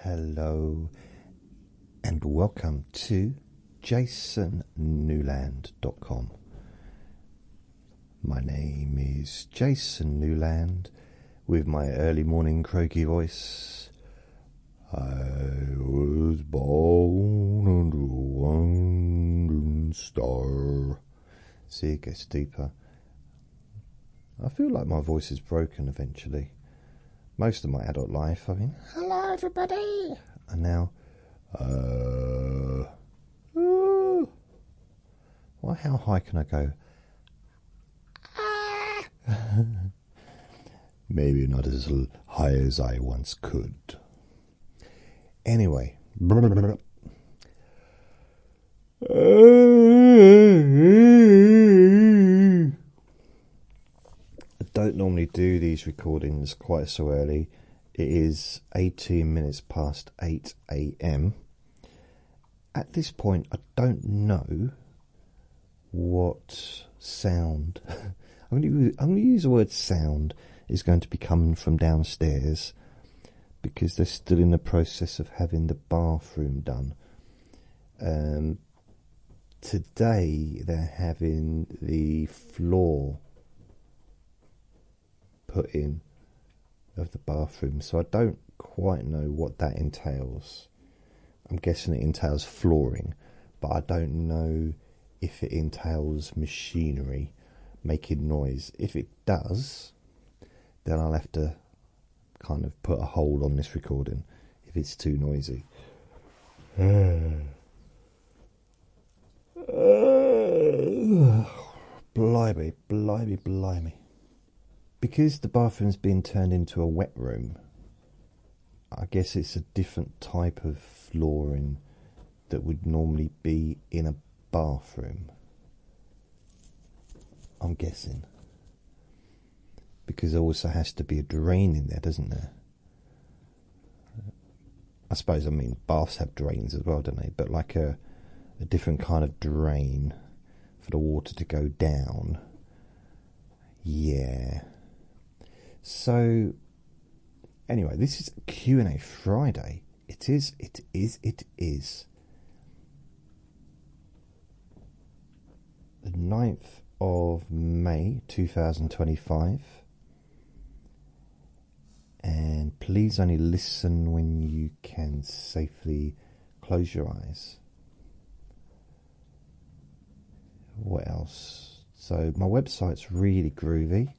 Hello and welcome to jasonnewland.com. My name is Jason Newland with my early morning croaky voice. I was born under a wandering star. See, it gets deeper. I feel like my voice is broken eventually. Most of my adult life, I mean, hello everybody, and now, well, how high can I go? Maybe not as high as I once could. Anyway, I don't normally do these recordings quite so early. It is 18 minutes past 8 a.m. At this point, I don't know what sound. I'm going to use the word sound is going to be coming from downstairs because they're still in the process of having the bathroom done. Today, they're having the floor put in of the bathroom, so I don't quite know what that entails. I'm guessing it entails flooring, but I don't know if it entails machinery making noise. If it does, then I'll have to kind of put a hold on this recording if it's too noisy. Blimey. Because the bathroom's been turned into a wet room, I guess it's a different type of flooring that would normally be in a bathroom. I'm guessing. Because there also has to be a drain in there, doesn't there? I suppose, baths have drains as well, don't they? But like a different kind of drain for the water to go down. Yeah. So, anyway, this is Q&A Friday. It is. The 9th of May 2025. And please only listen when you can safely close your eyes. What else? So, my website's really groovy.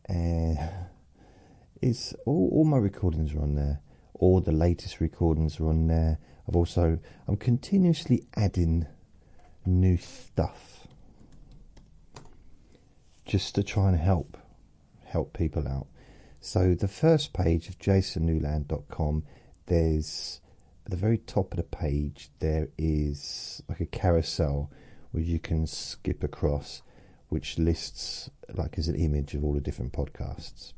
And it's all my recordings are on there. All the latest recordings are on there. I'm continuously adding new stuff just to try and help people out. So the first page of jasonnewland.com, there's at the very top of the page there is like a carousel where you can skip across, which lists like as an image of all the different podcasts.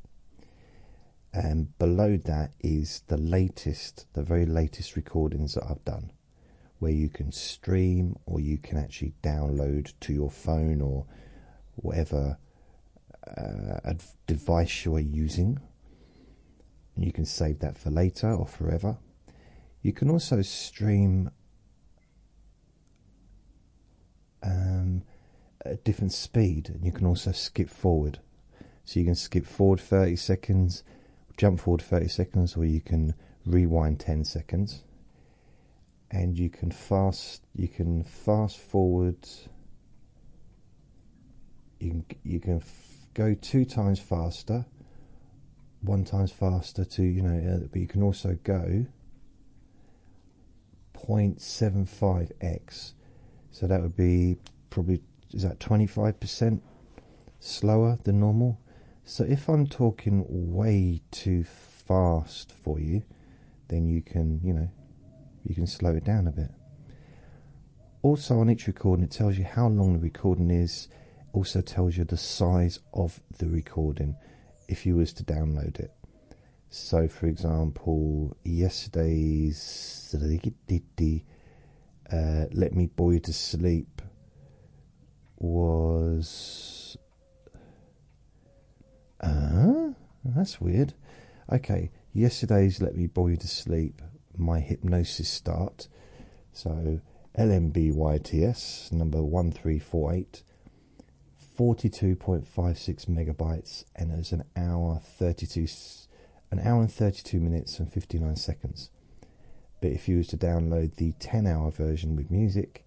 And below that is the very latest recordings that I've done, where you can stream or you can actually download to your phone or whatever device you are using. And you can save that for later or forever. You can also stream at a different speed, and you can also skip forward. So you can skip forward 30 seconds, jump forward 30 seconds, or you can rewind 10 seconds. And you can fast forward. You can go 2 times faster, 1 times faster but you can also go 0.75x. So that would be probably, is that 25% slower than normal? So if I'm talking way too fast for you, then you can slow it down a bit. Also on each recording, it tells you how long the recording is. Also tells you the size of the recording if you was to download it. So for example, yesterday's Let Me Bore You to Sleep was that's weird. Okay, Yesterday's Let Me Bore You to Sleep, my hypnosis start. So LMBYTS number 1348, 42.56 megabytes, and it was an hour and 32 minutes and 59 seconds. But if you was to download the 10-hour version with music,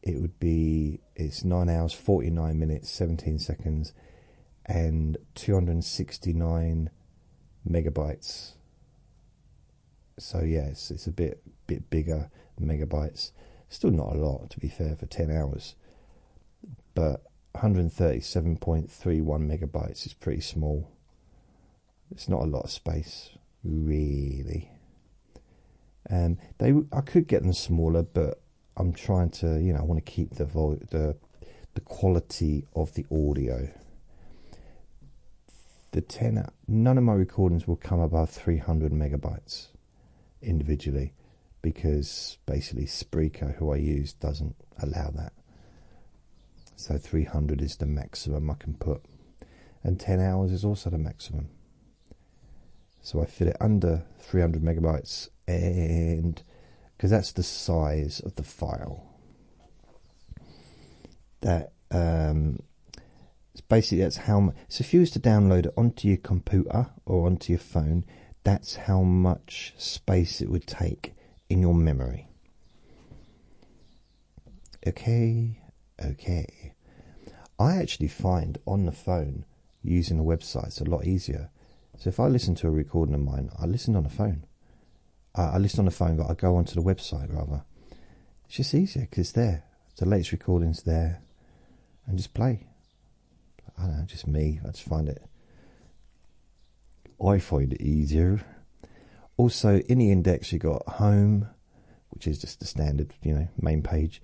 it's 9 hours 49 minutes 17 seconds and 269 megabytes. So yes, it's a bit bigger megabytes. Still not a lot, to be fair, for 10 hours, but 137.31 megabytes is pretty small. It's not a lot of space, really. I could get them smaller, but I'm trying to, I want to keep the quality of the audio. None of my recordings will come above 300 megabytes individually, because basically Spreaker, who I use, doesn't allow that. So 300 is the maximum I can put, and 10 hours is also the maximum. So I fit it under 300 megabytes, and because that's the size of the file. That's how much. So if you was to download it onto your computer or onto your phone, that's how much space it would take in your memory. Okay. I actually find on the phone using a website it's a lot easier. So if I listen to a recording of mine, I listen on the phone. I listen on the phone, but I go onto the website rather. It's just easier because it's there. The latest recording's there, and just play. I don't know, just me. I just find it. I find it easier. Also, in the index, you got home, which is just the standard, main page.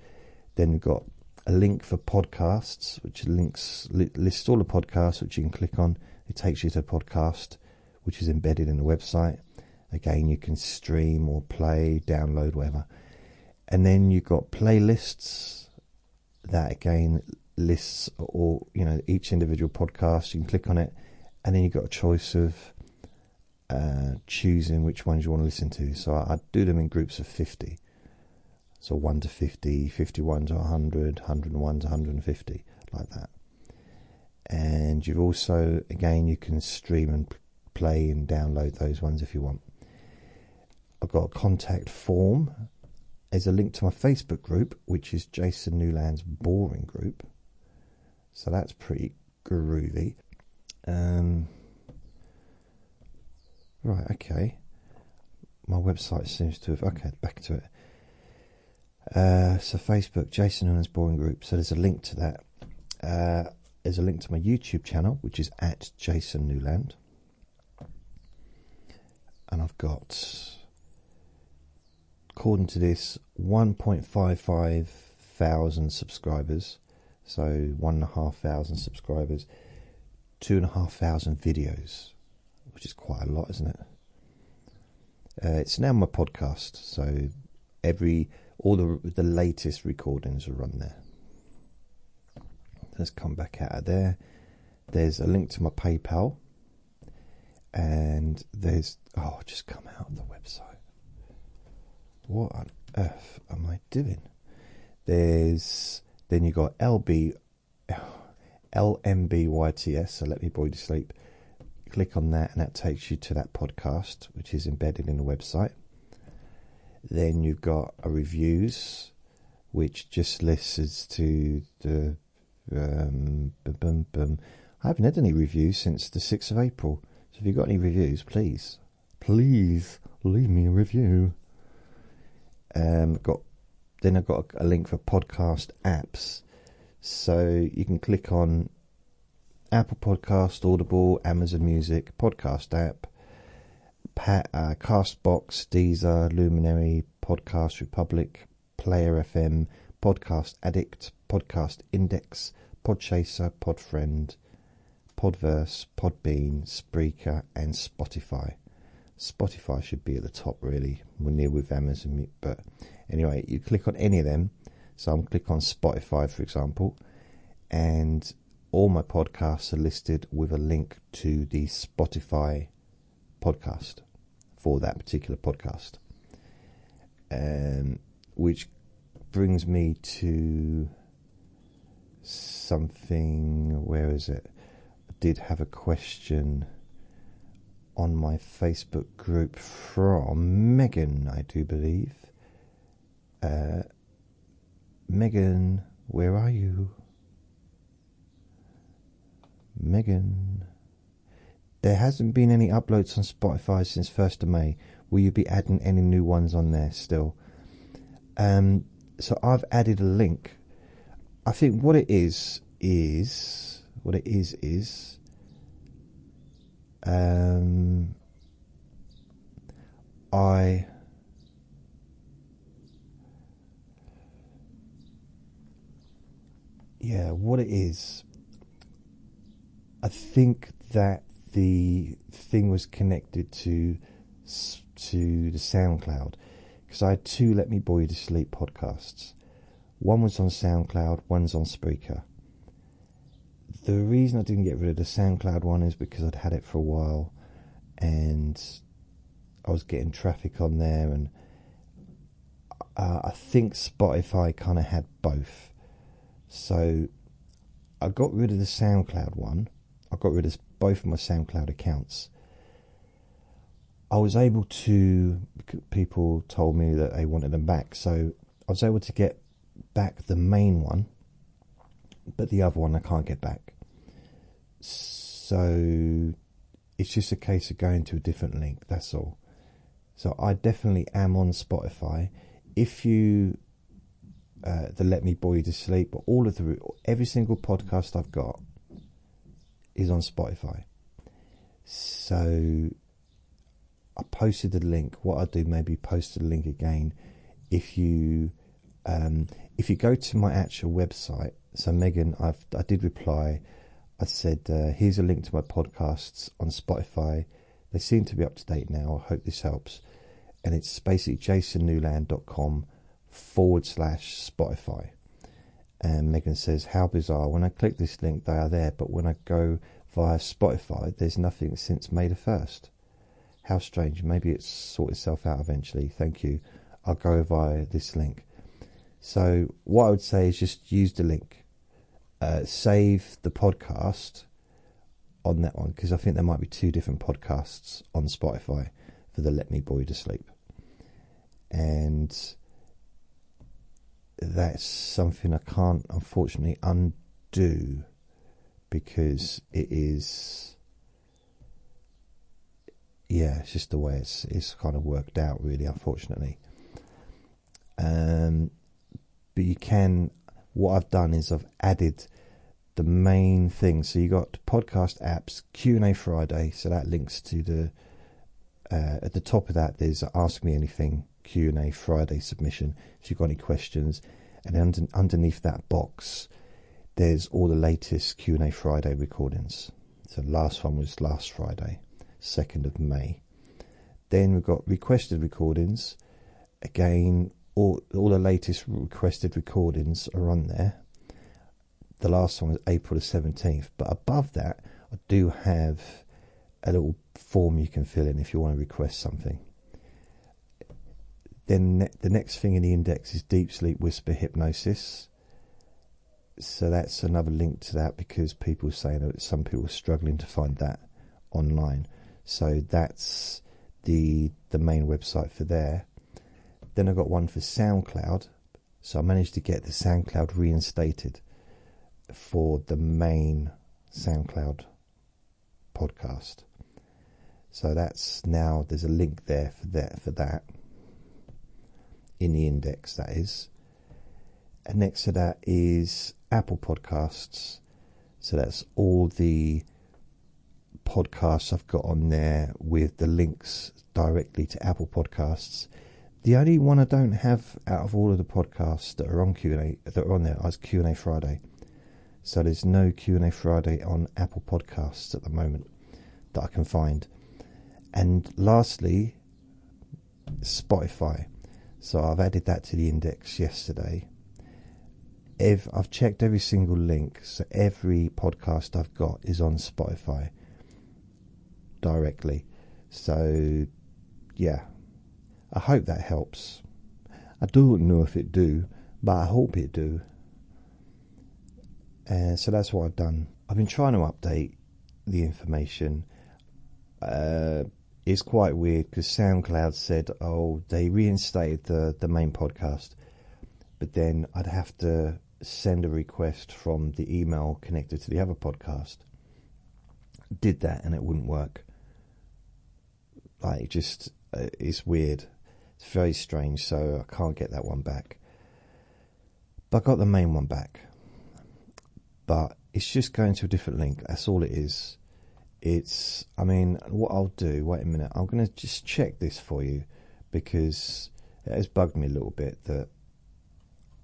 Then we've got a link for podcasts, which lists all the podcasts which you can click on. It takes you to a podcast, which is embedded in the website. Again, you can stream or play, download, whatever. And then you've got playlists that again lists all, each individual podcast. You can click on it, and then you've got a choice of choosing which ones you want to listen to. So I do them in groups of 50. So 1 to 50, 51 to 100, 101 to 150, like that. And you've also, again, you can stream and play and download those ones if you want. I've got a contact form. There's a link to my Facebook group, which is Jason Newland's Boring Group. So that's pretty groovy. Right, okay. My website seems to have... Okay, back to it. So Facebook, Jason Newland's Boring Group. So there's a link to that. There's a link to my YouTube channel, which is at Jason Newland. And I've got, according to this, 1.55 thousand subscribers. So 1,500 subscribers, 2,500 videos, which is quite a lot, isn't it? It's now my podcast, so all the latest recordings are run there. Let's come back out of there. There's a link to my PayPal, and there's just come out of the website. What on earth am I doing? Then you got LMBYTS, so Let Me Bore You to Sleep. Click on that, and that takes you to that podcast, which is embedded in the website. Then you've got a reviews, which just listens to the I haven't had any reviews since the 6th of April. So if you've got any reviews, please leave me a review. Then I've got a link for podcast apps. So you can click on Apple Podcast, Audible, Amazon Music, Podcast app, Castbox, Deezer, Luminary, Podcast Republic, Player FM, Podcast Addict, Podcast Index, Podchaser, Podfriend, Podverse, Podbean, Spreaker, and Spotify. Spotify should be at the top, really. We're near with Amazon, but anyway, you click on any of them. So I'm click on Spotify, for example, and all my podcasts are listed with a link to the Spotify podcast. for that particular podcast. Which brings me to something, where is it? I did have a question on my Facebook group from Megan, I do believe. Megan, where are you? Megan. There hasn't been any uploads on Spotify since 1st of May. Will you be adding any new ones on there still? So I've added a link. I think what it is what it is, I think that the thing was connected to the SoundCloud, because I had 2 Let Me Bore You to Sleep podcasts. One was on SoundCloud, one's on Spreaker. The reason I didn't get rid of the SoundCloud one is because I'd had it for a while and I was getting traffic on there, and I think Spotify kind of had both. So I got rid of the SoundCloud one. I got rid of both of my SoundCloud accounts. I was able to, people told me that they wanted them back, so I was able to get back the main one, but the other one I can't get back. So it's just a case of going to a different link, that's all. So I definitely am on Spotify. If you the Let Me Bore You to Sleep, but every single podcast I've got is on Spotify. So I posted the link. What I'll do, maybe post the link again. If you go to my actual website, so Megan, I did reply. I said, here's a link to my podcasts on Spotify. They seem to be up to date now. I hope this helps. And it's basically jasonnewland.com/Spotify. And Megan says, how bizarre. When I click this link, they are there. But when I go via Spotify, there's nothing since May the 1st. How strange. Maybe it's sort itself out eventually. Thank you. I'll go via this link. So what I would say is just use the link. Save the podcast on that one, because I think there might be 2 different podcasts on Spotify for the Let Me Bore You to Sleep. And that's something I can't, unfortunately, undo, because it is, it's just the way it's kind of worked out, really, unfortunately. But you can, what I've done is I've added the main thing. So you got podcast apps, Q&A Friday, so that links to the at the top of that there's Ask Me Anything Q&A Friday submission, if you've got any questions. And underneath that box there's all the latest Q&A Friday recordings. So the last one was last Friday, 2nd of May. Then we've got requested recordings. Again, all the latest requested recordings are on there. The last one was April the 17th. But above that, I do have a little form you can fill in if you want to request something. Then the next thing in the index is Deep Sleep Whisper Hypnosis. So that's another link to that, because people say that some people are struggling to find that online. So that's the main website for there. Then I got one for SoundCloud. So I managed to get the SoundCloud reinstated for the main SoundCloud podcast. So that's now, there's a link there for that in the index, that is. And next to that is Apple Podcasts. So that's all the podcasts I've got on there with the links directly to Apple Podcasts. The only one I don't have out of all of the podcasts that are on Q&A, that are on there, is Q&A Friday. So there's no Q&A Friday on Apple Podcasts at the moment that I can find. And lastly, Spotify. So I've added that to the index yesterday. I've checked every single link, so every podcast I've got is on Spotify directly. So yeah, I hope that helps. I don't know if it do, but I hope it do. So that's what I've done. I've been trying to update the information. It's quite weird because SoundCloud said, oh, they reinstated the main podcast, but then I'd have to send a request from the email connected to the other podcast. Did that and it wouldn't work. Like, it just, it's weird. It's very strange, so I can't get that one back. But I got the main one back. But it's just going to a different link. That's all it is. It's, I mean, what I'll do, wait a minute, I'm going to just check this for you, because it has bugged me a little bit that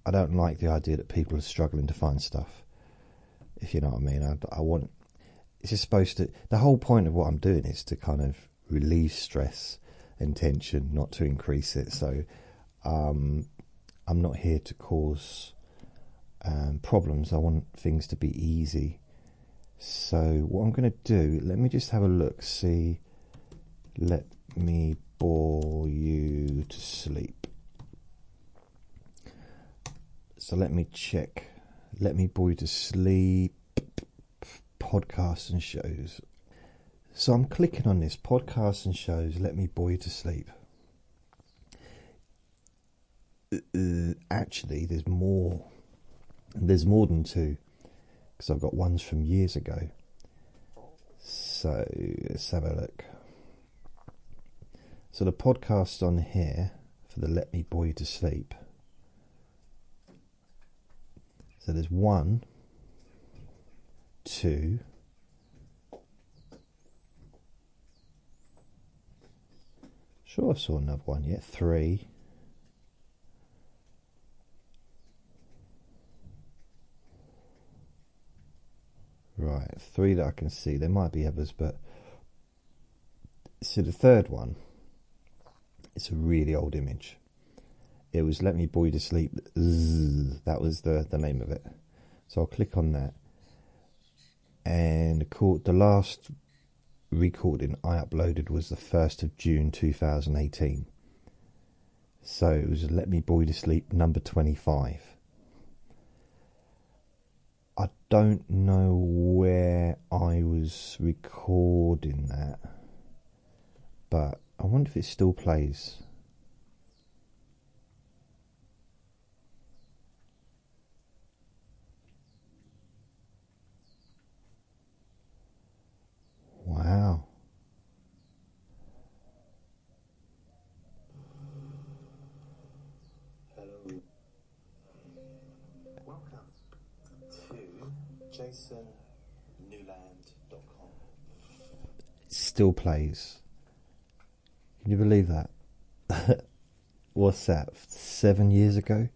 I don't like the idea that people are struggling to find stuff, if you know what I mean. I want, it's just supposed to, the whole point of what I'm doing is to kind of relieve stress and tension, not to increase it. So I'm not here to cause problems. I want things to be easy. So what I'm going to do, let me just have a look, see, let me bore you to sleep. So let me check, let me bore you to sleep, podcasts and shows. So I'm clicking on this, podcasts and shows, let me bore you to sleep. Actually, there's more than two, because I've got ones from years ago. So let's have a look. So the podcast on here for the Let Me Bore You to Sleep. So there's 1, 2, sure I saw another one, yeah, 3, right, 3 that I can see. There might be others, but see the third one, it's a really old image. It was Let Me Bore You to Sleep. That was the name of it. So I'll click on that. And the last recording I uploaded was the 1st of June 2018. So it was Let Me Bore You to Sleep number 25. I don't know where I was recording that, but I wonder if it still plays. Wow. Hello. Welcome to JasonNewland.com. It still plays. Can you believe that? What's that? 7 years ago?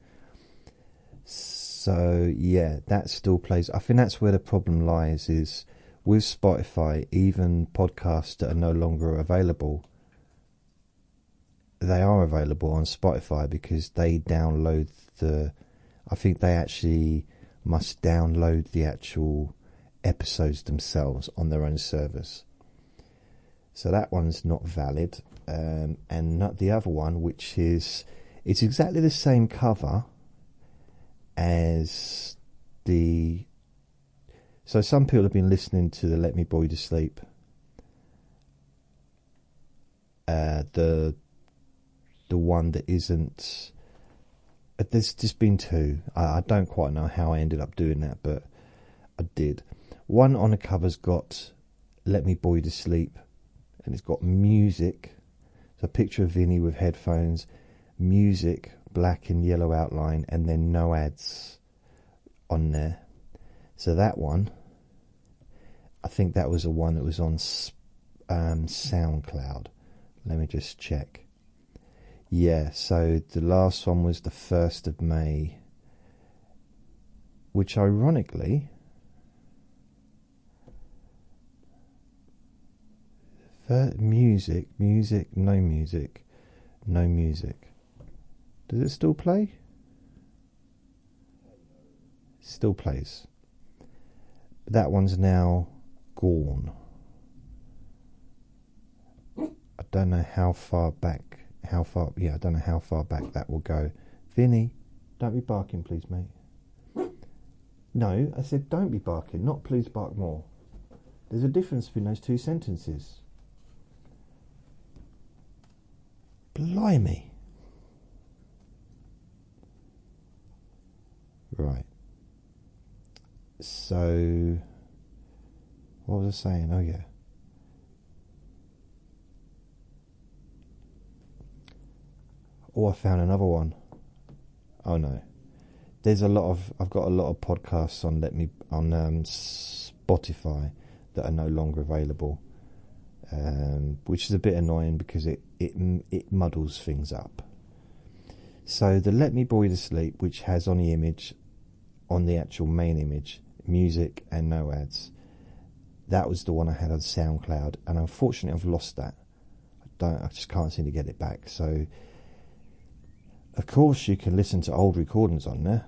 So yeah, that still plays. I think that's where the problem lies, is with Spotify, even podcasts that are no longer available, they are available on Spotify because they download I think they actually must download the actual episodes themselves on their own servers. So that one's not valid. And not the other one, which is, it's exactly the same cover as the, so some people have been listening to the Let Me Bore You to Sleep, the one that isn't, there's just been two. I don't quite know how I ended up doing that, but I did. One on the cover's got Let Me Bore You to Sleep, and it's got music. So a picture of Vinny with headphones, music, black and yellow outline, and then no ads on there. So that one, I think that was the one that was on SoundCloud. Let me just check. Yeah, so the last one was the 1st of May, which ironically, music, no music, no music. Does it still play? Still plays. But that one's now gone. I don't know how far back. I don't know how far back that will go. Vinny, don't be barking, please, mate. No, I said don't be barking, not please bark more. There's a difference between those two sentences. Blimey. Right. So, what was I saying? Oh, yeah. Oh, I found another one. Oh no, I've got a lot of podcasts on Spotify that are no longer available, which is a bit annoying because it muddles things up. So the Let Me Bore You to Sleep, which has on the image, on the actual main image, music and no ads, that was the one I had on SoundCloud, and unfortunately I've lost that. I just can't seem to get it back. So of course you can listen to old recordings on there.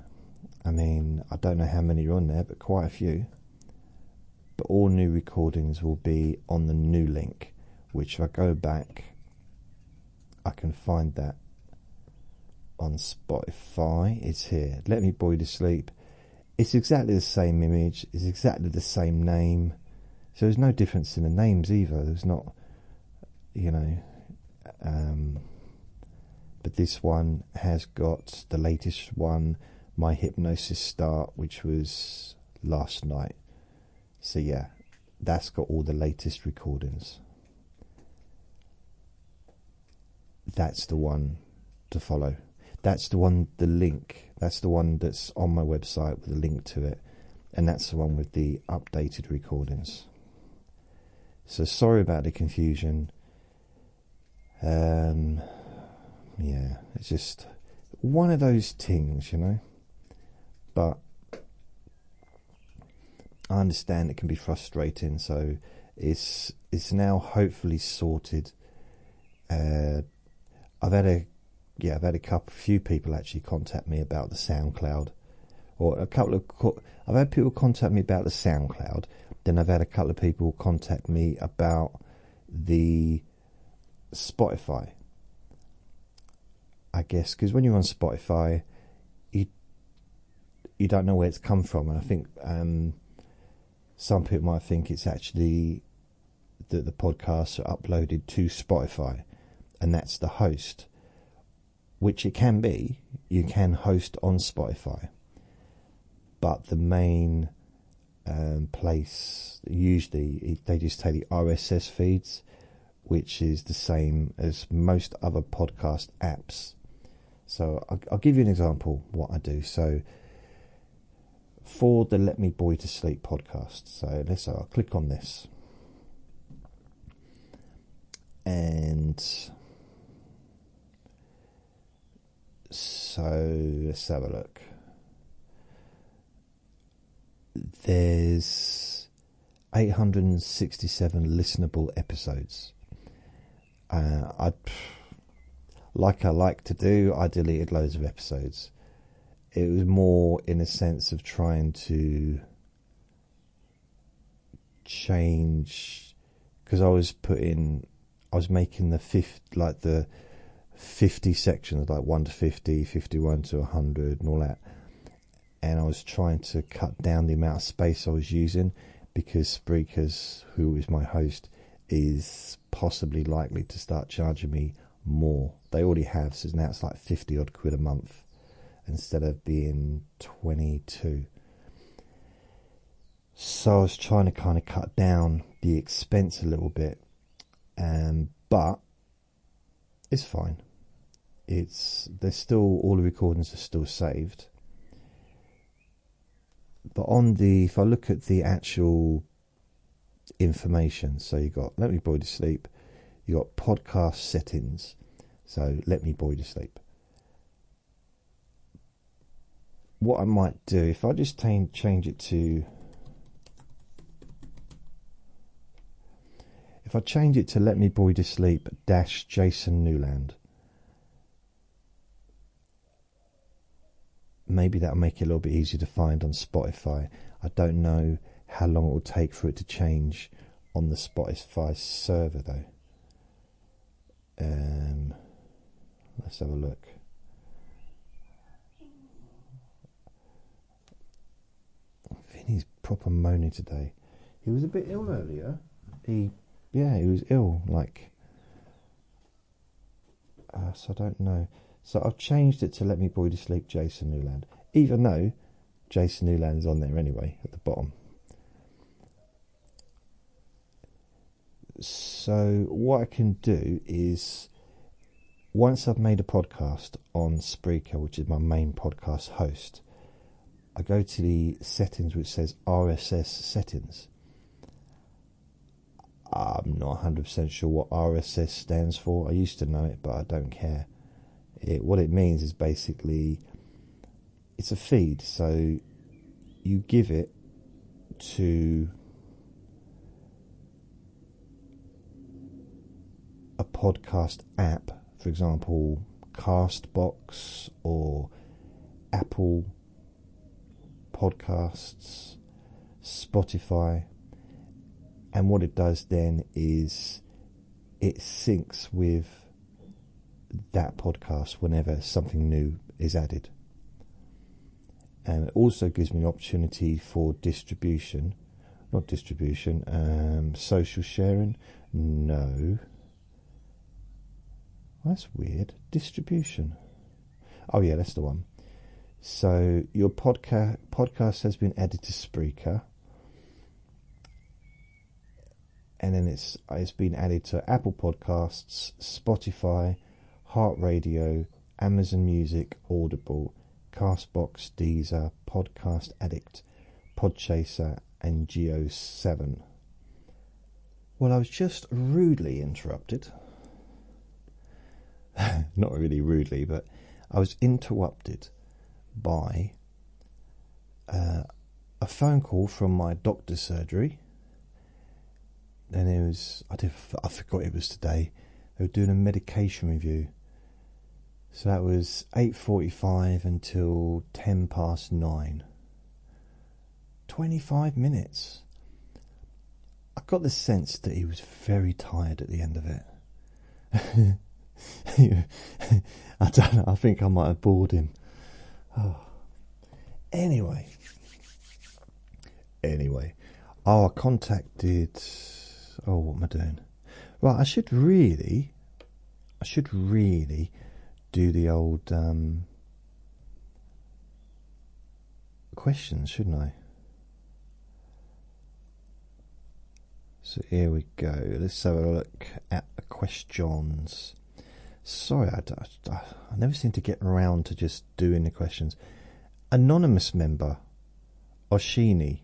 I mean, I don't know how many are on there, but quite a few. But all new recordings will be on the new link, which if I go back, I can find that on Spotify. It's here. Let Me Bore You to Sleep. It's exactly the same image. It's exactly the same name. So there's no difference in the names either. There's not, but this one has got the latest one, My Hypnosis Start, which was last night. So yeah, that's got all the latest recordings. That's the one to follow. That's the one, the link. That's the one that's on my website with a link to it. And that's the one with the updated recordings. So sorry about the confusion. Yeah, it's just one of those things, But I understand it can be frustrating, so it's now hopefully sorted. I've had a few people actually contact me about the SoundCloud, I've had people contact me about the SoundCloud. Then I've had a couple of people contact me about the Spotify. I guess because when you're on Spotify, you don't know where it's come from, and I think some people might think it's actually that the podcasts are uploaded to Spotify, and that's the host, which it can be. You can host on Spotify, but the main place, usually they just take the RSS feeds, which is the same as most other podcast apps. So I'll give you an example of what I do. So for the Let Me Bore You to Sleep podcast, so I'll click on this, and so let's have a look. There's 867 listenable episodes. Like I like to do, I deleted loads of episodes. It was more in a sense of trying to change, because I was making the 50 sections, like 1 to 50, 51 to 100 and all that. And I was trying to cut down the amount of space I was using, because Spreakers, who is my host, is possibly likely to start charging me more. They already have, so now it's like 50 odd quid a month instead of being 22. So I was trying to kind of cut down the expense a little bit, but it's fine. There's still, all the recordings are still saved. But if I look at the actual information, so you got Let Me Bore You to Sleep, you got podcast settings, so Let Me Bore You to Sleep. What I might do, if I just change it to, if I change it to Let Me Bore You to Sleep - Jason Newland, maybe that'll make it a little bit easier to find on Spotify. I don't know how long it will take for it to change on the Spotify server though. Let's have a look. Vinny's proper moaning today. He was a bit ill earlier. He was ill, like. So I don't know. So I've changed it to Let Me Bore You to Sleep, Jason Newland. Even though Jason Newland is on there anyway, at the bottom. So what I can do is, once I've made a podcast on Spreaker, which is my main podcast host, I go to the settings which says RSS settings. I'm not 100% sure what RSS stands for. I used to know it, but I don't care. What it means is basically, it's a feed. So you give it to a podcast app, for example, Castbox or Apple Podcasts, Spotify, and what it does then is it syncs with that podcast whenever something new is added. And it also gives me an opportunity for social sharing. No, that's weird. Distribution. Oh yeah, that's the one. So your podcast has been added to Spreaker, and then it's been added to Apple Podcasts, Spotify, Heart Radio, Amazon Music, Audible, Castbox, Deezer, Podcast Addict, Podchaser, and Geo7. Well, I was just rudely interrupted. Not really rudely, but I was interrupted by a phone call from my doctor's surgery. And it was, I forgot it was today. They were doing a medication review. So that was 8:45 until 9:10. 25 minutes. I got the sense that he was very tired at the end of it. I don't know, I think I might have bored him. Oh. Anyway. I contacted... Oh, what am I doing? Right, I should really do the old questions, shouldn't I? So here we go. Let's have a look at the questions. Sorry, I never seem to get around to just doing the questions. Anonymous member, Oshini.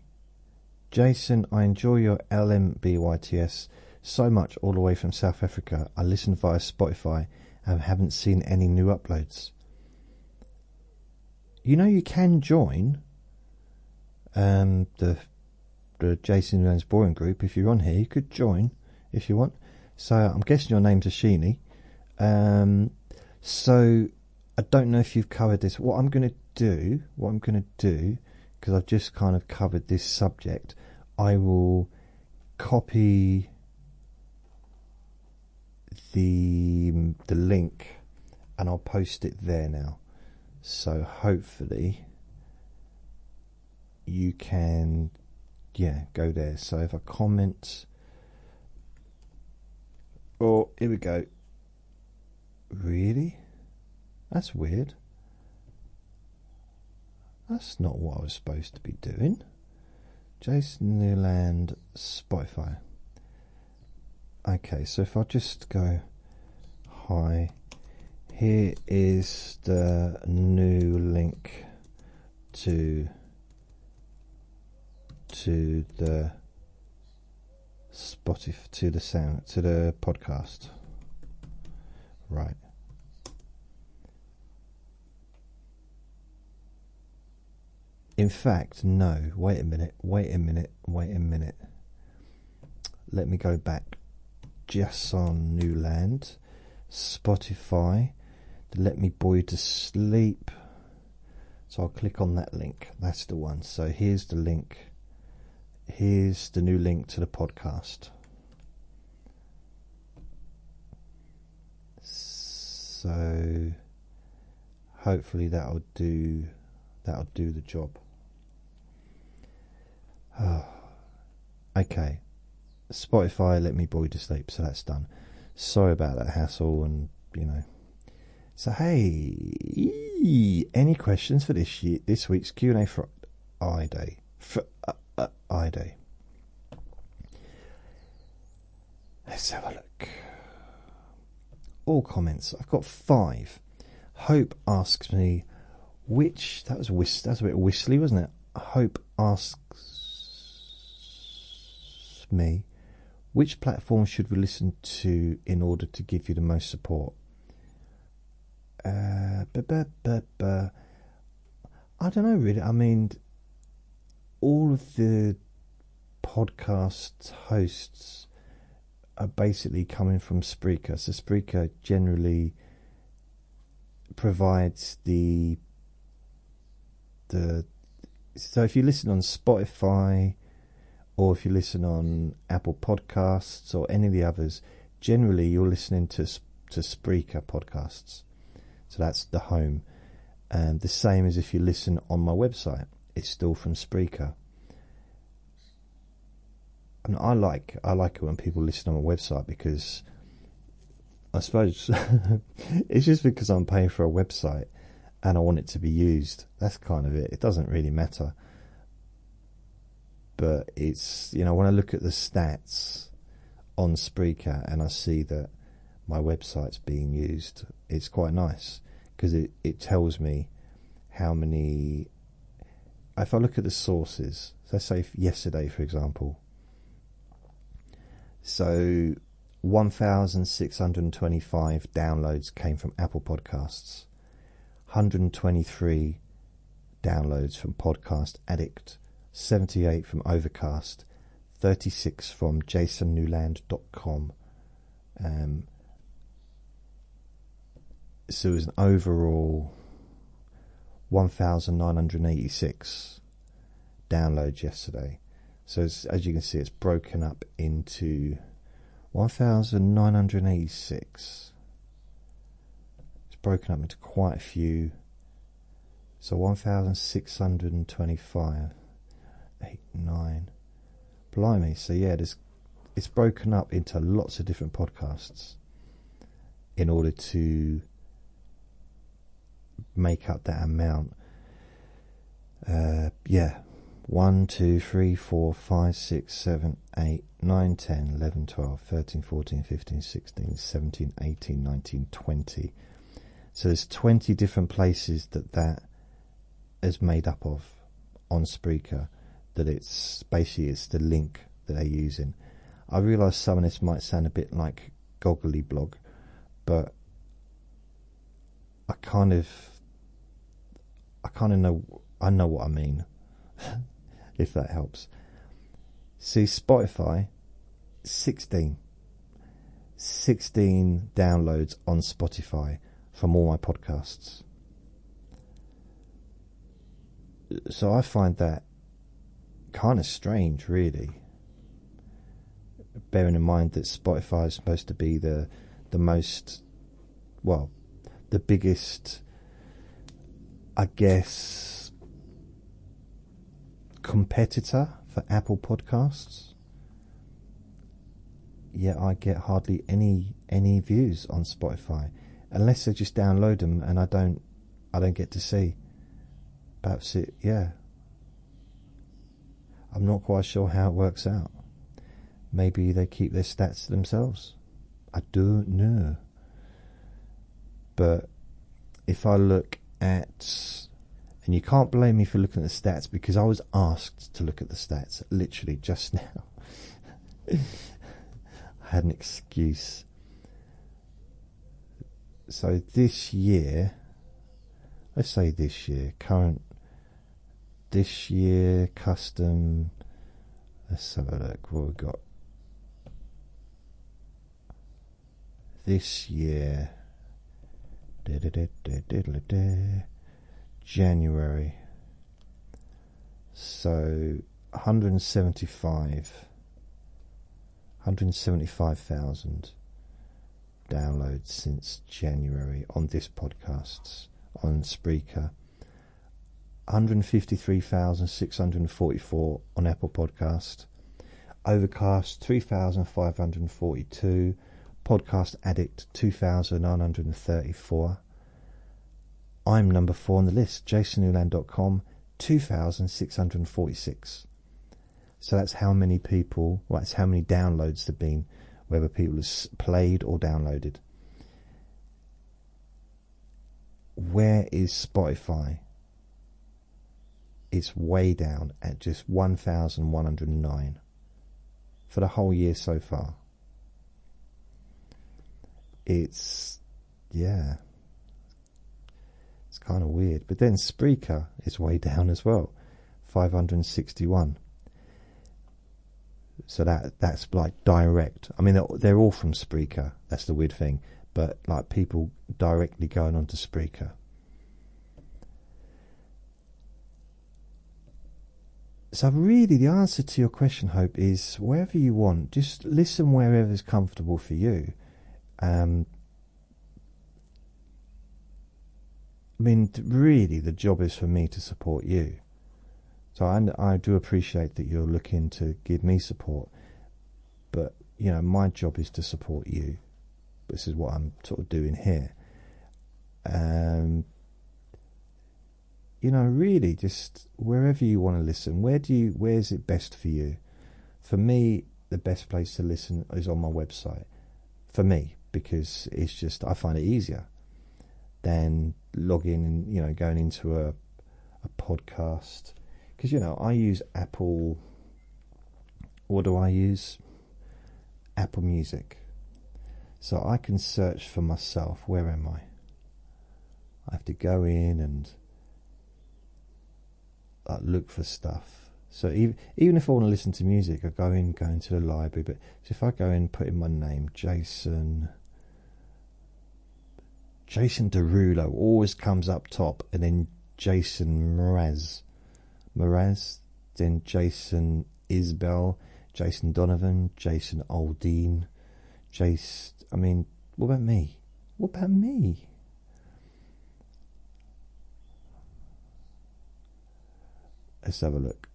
Jason, I enjoy your LMBYTS so much all the way from South Africa. I listen via Spotify and haven't seen any new uploads. You know, you can join the Jason Newland's Boring Group. If you're on here, you could join if you want. So I'm guessing your name's Ashini. So I don't know if you've covered this. What I'm going to do, because I've just kind of covered this subject, I will copy the link and I'll post it there now. So hopefully you can, go there. So if I comment, here we go. Really? That's weird. That's not what I was supposed to be doing. Jason Newland, Spotify. Okay, so if I just go, hi, here is the new link to the Spotify, to the podcast. Right. In fact, no, wait a minute. Let me go back. Jason Newland, Spotify, Let Me Bore You to Sleep. So I'll click on that link. That's the one. So here's the link. Here's the new link to the podcast. So hopefully that'll do the job. Okay, Spotify let me bore you to sleep, so that's done. Sorry about that hassle, and So hey, any questions for this week's Q&A for I-Day? I-Day. Let's have a look. All comments. I've got 5. Hope asks me which. That was a bit whistly, wasn't it? Hope asks me which platform should we listen to in order to give you the most support. I don't know really. I mean, all of the podcast hosts are basically coming from Spreaker. So Spreaker generally provides the so if you listen on Spotify or if you listen on Apple Podcasts or any of the others, generally you're listening to Spreaker podcasts. So that's the home. And the same as if you listen on my website, it's still from Spreaker. And I like it when people listen on my website, because I suppose it's just because I'm paying for a website and I want it to be used. That's kind of it. It doesn't really matter. But it's, when I look at the stats on Spreaker and I see that my website's being used, it's quite nice, because it tells me how many. If I look at the sources, so let's say yesterday, for example, so 1,625 downloads came from Apple Podcasts, 123 downloads from Podcast Addict, 78 from Overcast, 36 from jasonnewland.com. So it was an overall 1,986 downloads yesterday. So as you can see, it's broken up into 1,986. It's broken up into quite a few. So 1,625, 8, 9. Blimey. So yeah, it's broken up into lots of different podcasts in order to make up that amount. 1, 2, 3, 4, 5, 6, 7, 8, 9, 10, 11, 12, 13, 14, 15, 16, 17, 18, 19, 20. So there's 20 different places that is made up of on Spreaker, that it's the link that they're using. I realise some of this might sound a bit like goggly blog, but I know what I mean. If that helps. See, Spotify, 16 downloads on Spotify from all my podcasts. So I find that kind of strange, really, bearing in mind that Spotify is supposed to be the most, well, the biggest, I guess, competitor for Apple Podcasts. Yet I get hardly any views on Spotify, unless I just download them and I don't get to see. Perhaps I'm not quite sure how it works out. Maybe they keep their stats to themselves. I don't know. But if I look at, and you can't blame me for looking at the stats, because I was asked to look at the stats literally just now. I had an excuse. So this year, let's say this year, custom, let's have a look what we've got. This year, January, so 175,000 downloads since January on this podcast on Spreaker. 153,644 on Apple Podcast. Overcast 3,542. Podcast Addict 2,934. I'm number 4 on the list. JasonNewland.com 2,646. So that's how many people, well, that's how many downloads there have been, whether people have played or downloaded. Where is Spotify? It's way down at just 1,109 for the whole year so far. It's kind of weird. But then Spreaker is way down as well, 561. So that's like direct. I mean, they're all from Spreaker. That's the weird thing. But like people directly going onto Spreaker. So really the answer to your question, Hope, is wherever you want. Just listen wherever is comfortable for you. I mean, really the job is for me to support you. So I do appreciate that you're looking to give me support. But, you know, my job is to support you. This is what I'm sort of doing here. You know, really, just wherever you want to listen. Where's it best for you? For me, the best place to listen is on my website. For me, because it's just, I find it easier than logging and, you know, going into a podcast. Because, you know, I use Apple. What do I use? Apple Music. So I can search for myself. Where am I? I have to go in and look for stuff. So even if I want to listen to music, I go into the library. But so if I go in, put in my name, Jason Derulo always comes up top, and then Jason Mraz, then Jason Isbell, Jason Donovan, Jason Aldean, I mean, what about me? Let's have a look.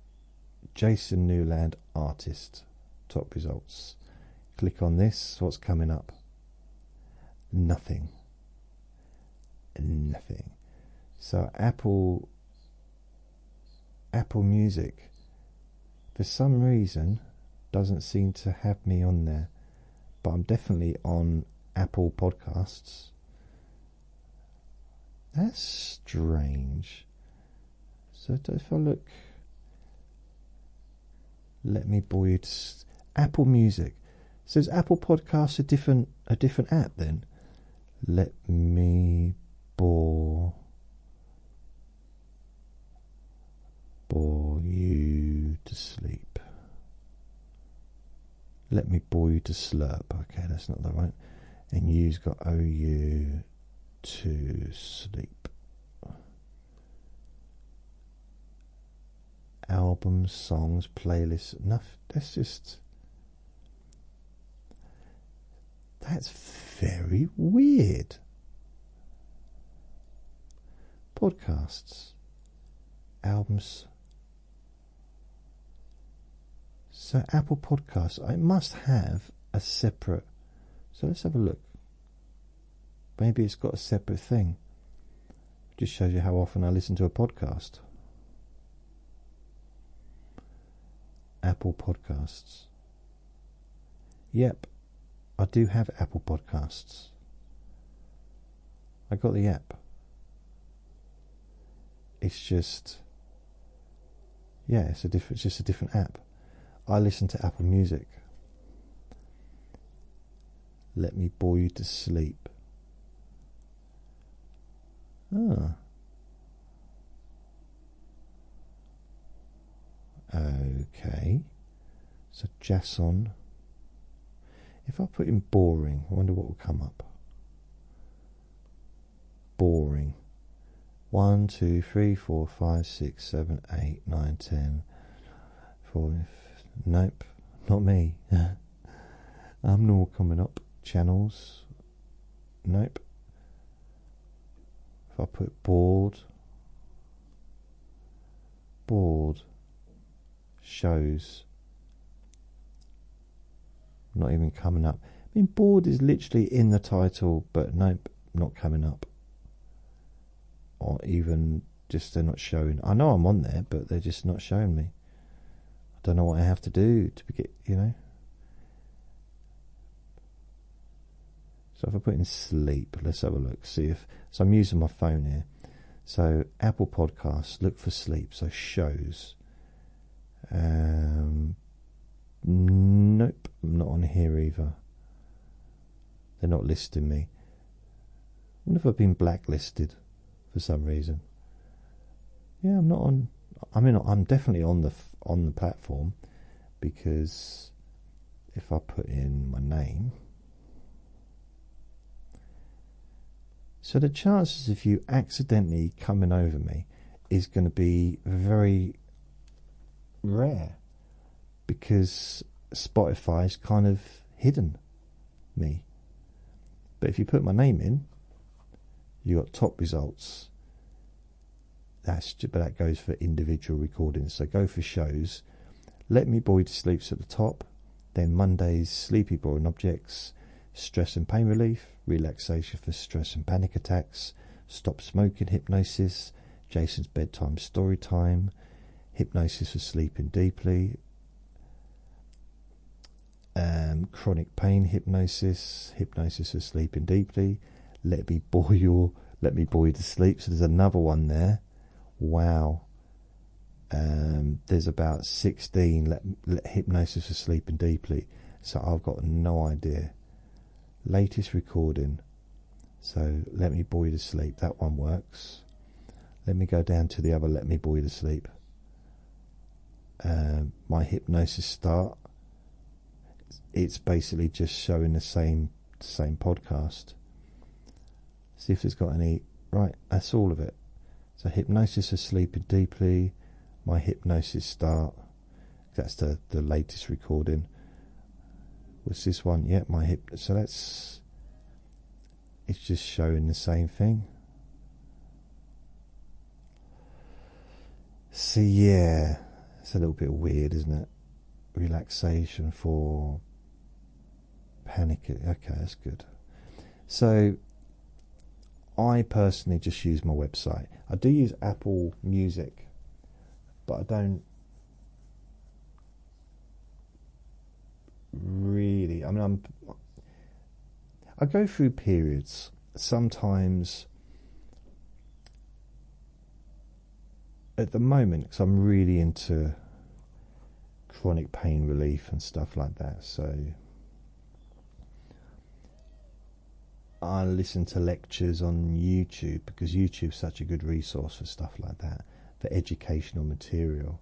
Jason Newland, artist, top results. Click on this. What's coming up? Nothing. So Apple Music, for some reason, doesn't seem to have me on there. But I'm definitely on Apple Podcasts. That's strange. So if I look, let me bore you to Apple Music. So is Apple Podcasts a different app then? Let me bore you to sleep. Let me bore you to slurp. Okay, that's not the right. And you've got OU to sleep. Albums, songs, playlists. Enough. That's very weird. Podcasts, albums. So Apple Podcasts, I must have a separate. So let's have a look. Maybe it's got a separate thing. Just shows you how often I listen to a podcast. Apple Podcasts. Yep, I do have Apple Podcasts. I got the app. It's just, it's just a different app. I listen to Apple Music. Let me bore you to sleep. Okay. So Jason. If I put in boring, I wonder what will come up. Boring. 1, 2, 3, 4, 5, 6, 7, 8, 9, 10. 4. Nope, not me. I'm not coming up. Channels. Nope. If I put bored, shows, not even coming up. I mean, bored is literally in the title, but nope, not coming up. Or even just they're not showing. I know I'm on there, but they're just not showing me. I don't know what I have to do to get, So if I put in sleep, let's have a look. See if, so I'm using my phone here. So Apple Podcasts, look for sleep. So shows. Nope, I'm not on here either. They're not listing me. I wonder if I've been blacklisted for some reason. Yeah, I'm not on. I mean, I'm definitely on the platform, because if I put in my name, so the chances of you accidentally coming over me is going to be very rare, because Spotify's kind of hidden me. But if you put my name in, you got top results. But that goes for individual recordings. So go for shows. Let Me Bore You to Sleep's at the top. Then Monday's Sleepy Boring Objects, Stress and Pain Relief, Relaxation for Stress and Panic Attacks, Stop Smoking Hypnosis, Jason's Bedtime Story Time, Hypnosis for Sleeping Deeply, Chronic Pain Hypnosis, Hypnosis for Sleeping Deeply, Let Me Bore You to Sleep. So there's another one there. Wow. There's about 16 Hypnosis for Sleeping Deeply. So I've got no idea. Latest recording. So Let Me Bore You to Sleep. That one works. Let me go down to the other Let Me Bore You to Sleep. My Hypnosis Start. It's basically just showing the same podcast. See if it's got any. Right, that's all of it. So Hypnosis for Sleeping Deeply, My Hypnosis Start. That's the latest recording. What's this one? Yeah, my hip. So it's just showing the same thing. So yeah, it's a little bit weird, isn't it? Relaxation for panic. Okay, that's good. So I personally just use my website. I do use Apple Music, but I don't really. I mean, I go through periods. Sometimes, at the moment, because I'm really into chronic pain relief and stuff like that, so I listen to lectures on YouTube, because YouTube's such a good resource for stuff like that, for educational material.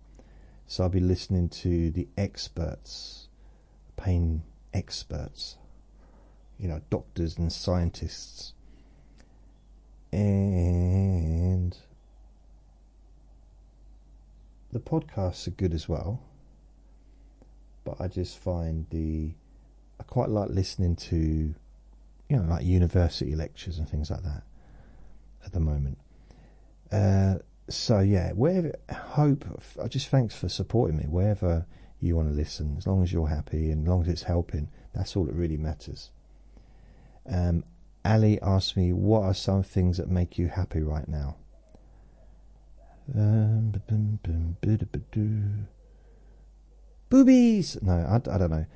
So I'll be listening to the experts, pain experts, doctors and scientists. And the podcasts are good as well, but I just find I quite like listening to like university lectures and things like that at the moment. So yeah, thanks for supporting me wherever you want to listen, as long as you're happy and as long as it's helping. That's all that really matters. Ali asked me, what are some things that make you happy right now? Boobies. No, I don't know.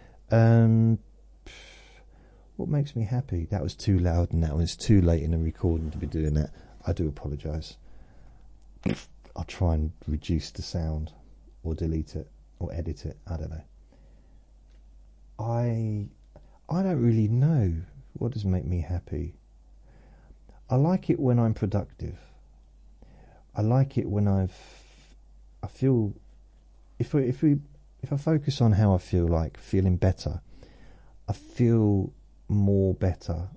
What makes me happy? That was too loud and that was too late in the recording to be doing that. I do apologise. I'll try and reduce the sound or delete it or edit it. I don't know. I don't really know what does make me happy. I like it when I'm productive. I like it when I feel, if I focus on how I feel, like feeling better, I feel more better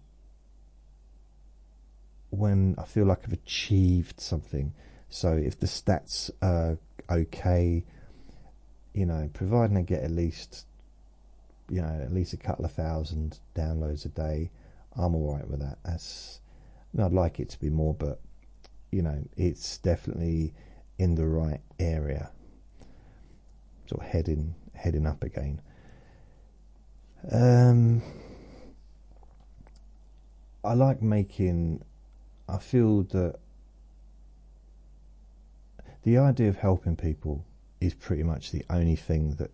when I feel like I've achieved something. So if the stats are okay, providing I get at least a couple of thousand downloads a day, I'm all right with that. I'd like it to be more, but it's definitely in the right area. Sort of heading up again. I like making. I feel that the idea of helping people is pretty much the only thing that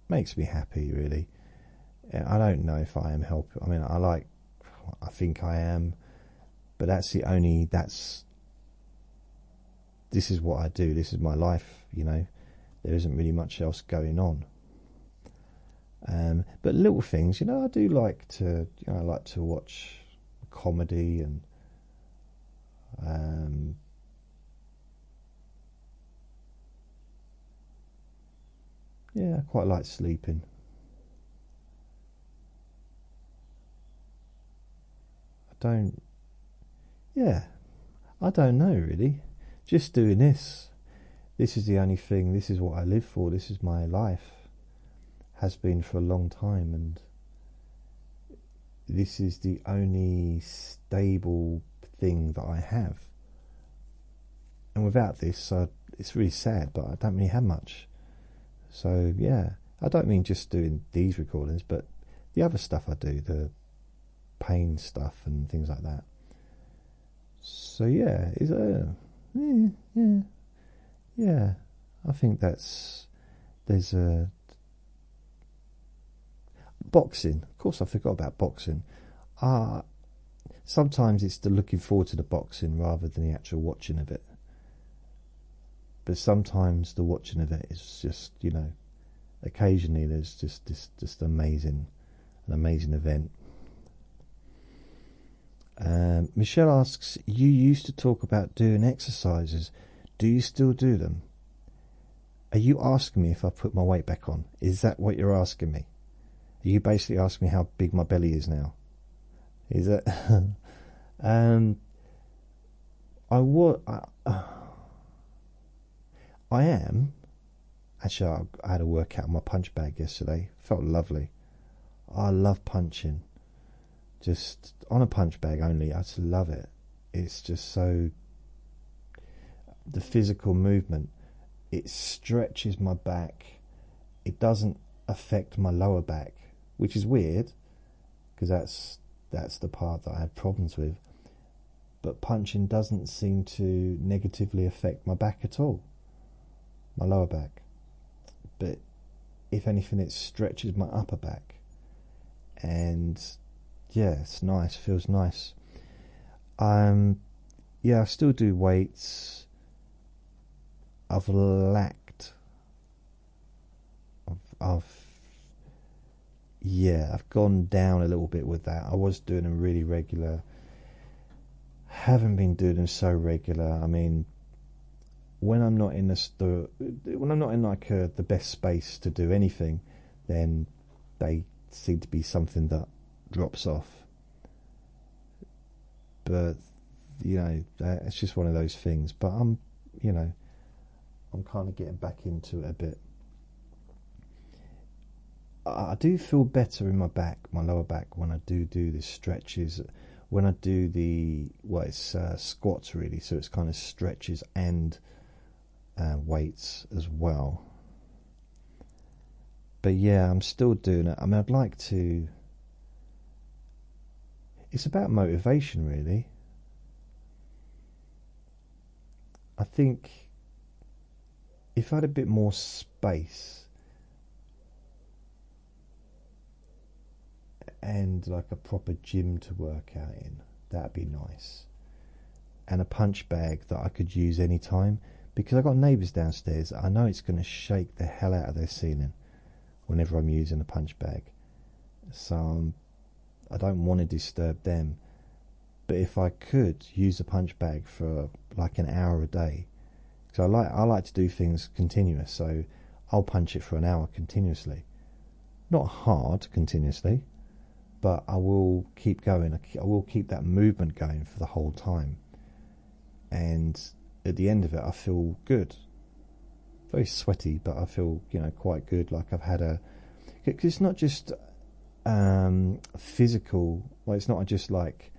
makes me happy, really. I don't know if I am helping. I mean, I think I am, but this is what I do. This is my life, There isn't really much else going on. But little things, I do like to, I like to watch comedy and I quite like sleeping. I don't know really. Just doing this. This is the only thing. This is what I live for. This is my life. Has been for a long time, and this is the only stable thing that I have. And without this, it's really sad, but I don't really have much. So I don't mean just doing these recordings, but the other stuff I do, the pain stuff and things like that. So I think there's a boxing. Of course, I forgot about boxing. Sometimes it's the looking forward to the boxing rather than the actual watching of it. But sometimes the watching of it is just, occasionally there's just an amazing event. Michelle asks, you used to talk about doing exercises. Do you still do them? Are you asking me if I put my weight back on? Is that what you're asking me? Are you basically asking me how big my belly is now? Is it? I am. Actually, I had a workout on my punch bag yesterday. Felt lovely. I love punching. Just on a punch bag only. I just love it. It's just so... The physical movement. It stretches my back. It doesn't affect my lower back, which is weird, because that's the part that I had problems with. But punching doesn't seem to negatively affect my back at all. My lower back. But if anything, it stretches my upper back. And it's nice, feels nice. I still do weights. I've lacked. I've gone down a little bit with that. I was doing them really regular. Haven't been doing them so regular. I mean, when I'm not in the best space to do anything, then they seem to be something that drops off. But it's just one of those things. But I'm kind of getting back into it a bit. I do feel better in my back, my lower back, when I do the stretches. When I do it's squats really, so it's kind of stretches and weights as well. But I'm still doing it. I mean, I'd like to... It's about motivation, really. I think if I had a bit more space and like a proper gym to work out in, that'd be nice. And a punch bag that I could use anytime, because I've got neighbours downstairs. I know it's going to shake the hell out of their ceiling whenever I'm using a punch bag. So I don't want to disturb them. But if I could use a punch bag for like an hour a day, because I like to do things continuous, so I'll punch it for an hour continuously. Not hard continuously, but I will keep going. I will keep that movement going for the whole time. And at the end of it, I feel good. Very sweaty, but I feel, quite good. Like I've had because it's not just physical Well, it's not just like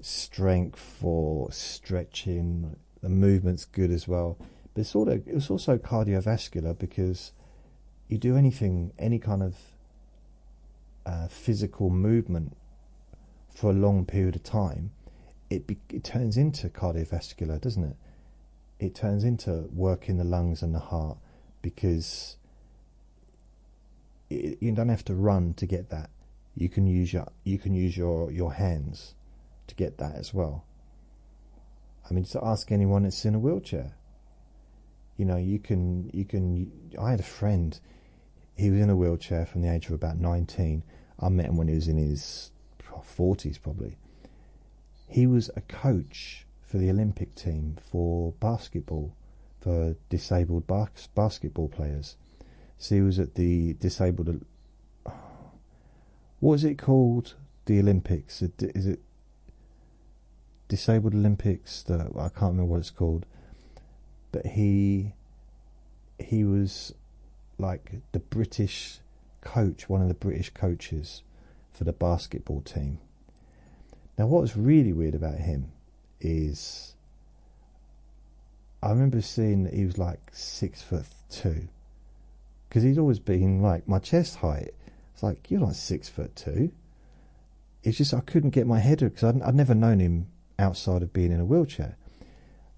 strength or stretching. The movement's good as well, but it's also cardiovascular, because you do anything, any kind of physical movement for a long period of time, it turns into cardiovascular, doesn't it? It turns into working the lungs and the heart, because you don't have to run to get that. You can use your hands to get that as well. I mean, to ask anyone that's in a wheelchair. You know, you can. I had a friend. He was in a wheelchair from the age of about 19. I met him when he was in his 40s, probably. He was a coach for the Olympic team for basketball, for disabled basketball players. So he was at the disabled. What is it called? The Olympics? Is it Disabled Olympics? I can't remember what it's called. But he was like the British coach, one of the British coaches for the basketball team. Now, what was really weird about him is, I remember seeing that he was like 6'2", because he'd always been like my chest height. It's like, you're like 6'2". It's just I couldn't get my head around, because I'd never known him outside of being in a wheelchair.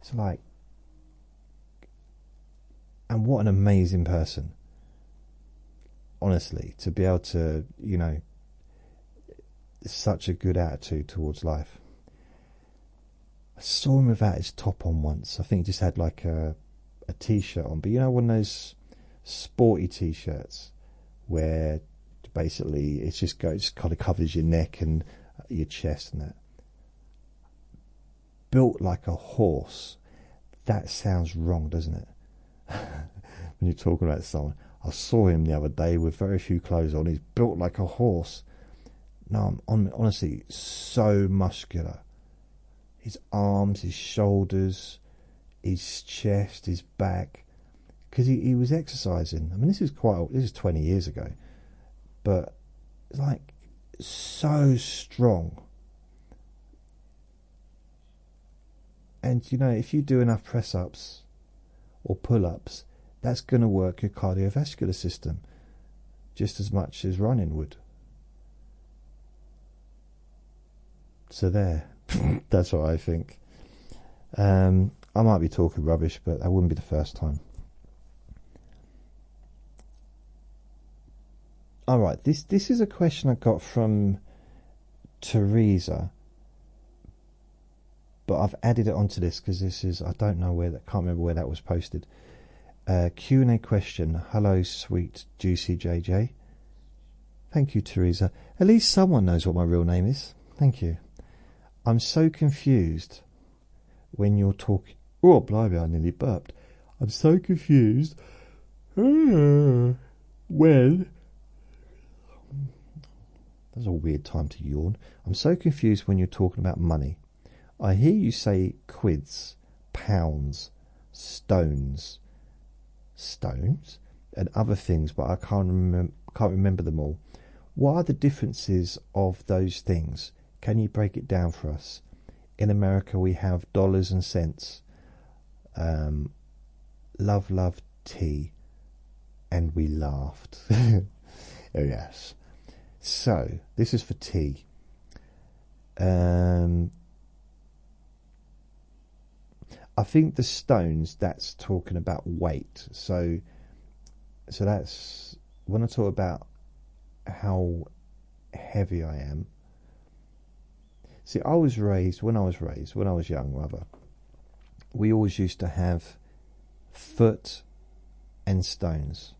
It's like, and what an amazing person. Honestly, to be able to, you know, such a good attitude towards life. I saw him without his top on once. I think he just had like a t-shirt on, but you know, one of those sporty t-shirts where basically it just kind of covers your neck and your chest and that. Built like a horse. That sounds wrong, doesn't it? When you're talking about someone. I saw him the other day with very few clothes on. He's built like a horse. No, I'm honestly so muscular. His arms, his shoulders, his chest, his back. Because he was exercising. I mean, this is 20 years ago. But, like, so strong. And, you know, if you do enough press-ups or pull-ups, that's going to work your cardiovascular system just as much as running would. So there. That's what I think. I might be talking rubbish, but that wouldn't be the first time. Alright, this is a question I got from Teresa, but I've added it onto this because this is, I don't know where that, can't remember where that was posted. Q&A question. Hello, sweet juicy JJ. Thank you, Teresa. At least someone knows what my real name is. Thank you. I'm so confused when you're talking. Oh, blimey, I nearly burped. I'm so confused when. That's a weird time to yawn. I'm so confused when you're talking about money. I hear you say quids, pounds, stones, and other things, but I can't remember them all. What are the differences of those things? Can you break it down for us? In America, we have dollars and cents. Love tea, and we laughed. Oh yes. So this is for tea. I think the stones, that's talking about weight. So that's when I talk about how heavy I am. See, when I was young, rather, we always used to have foot and stones.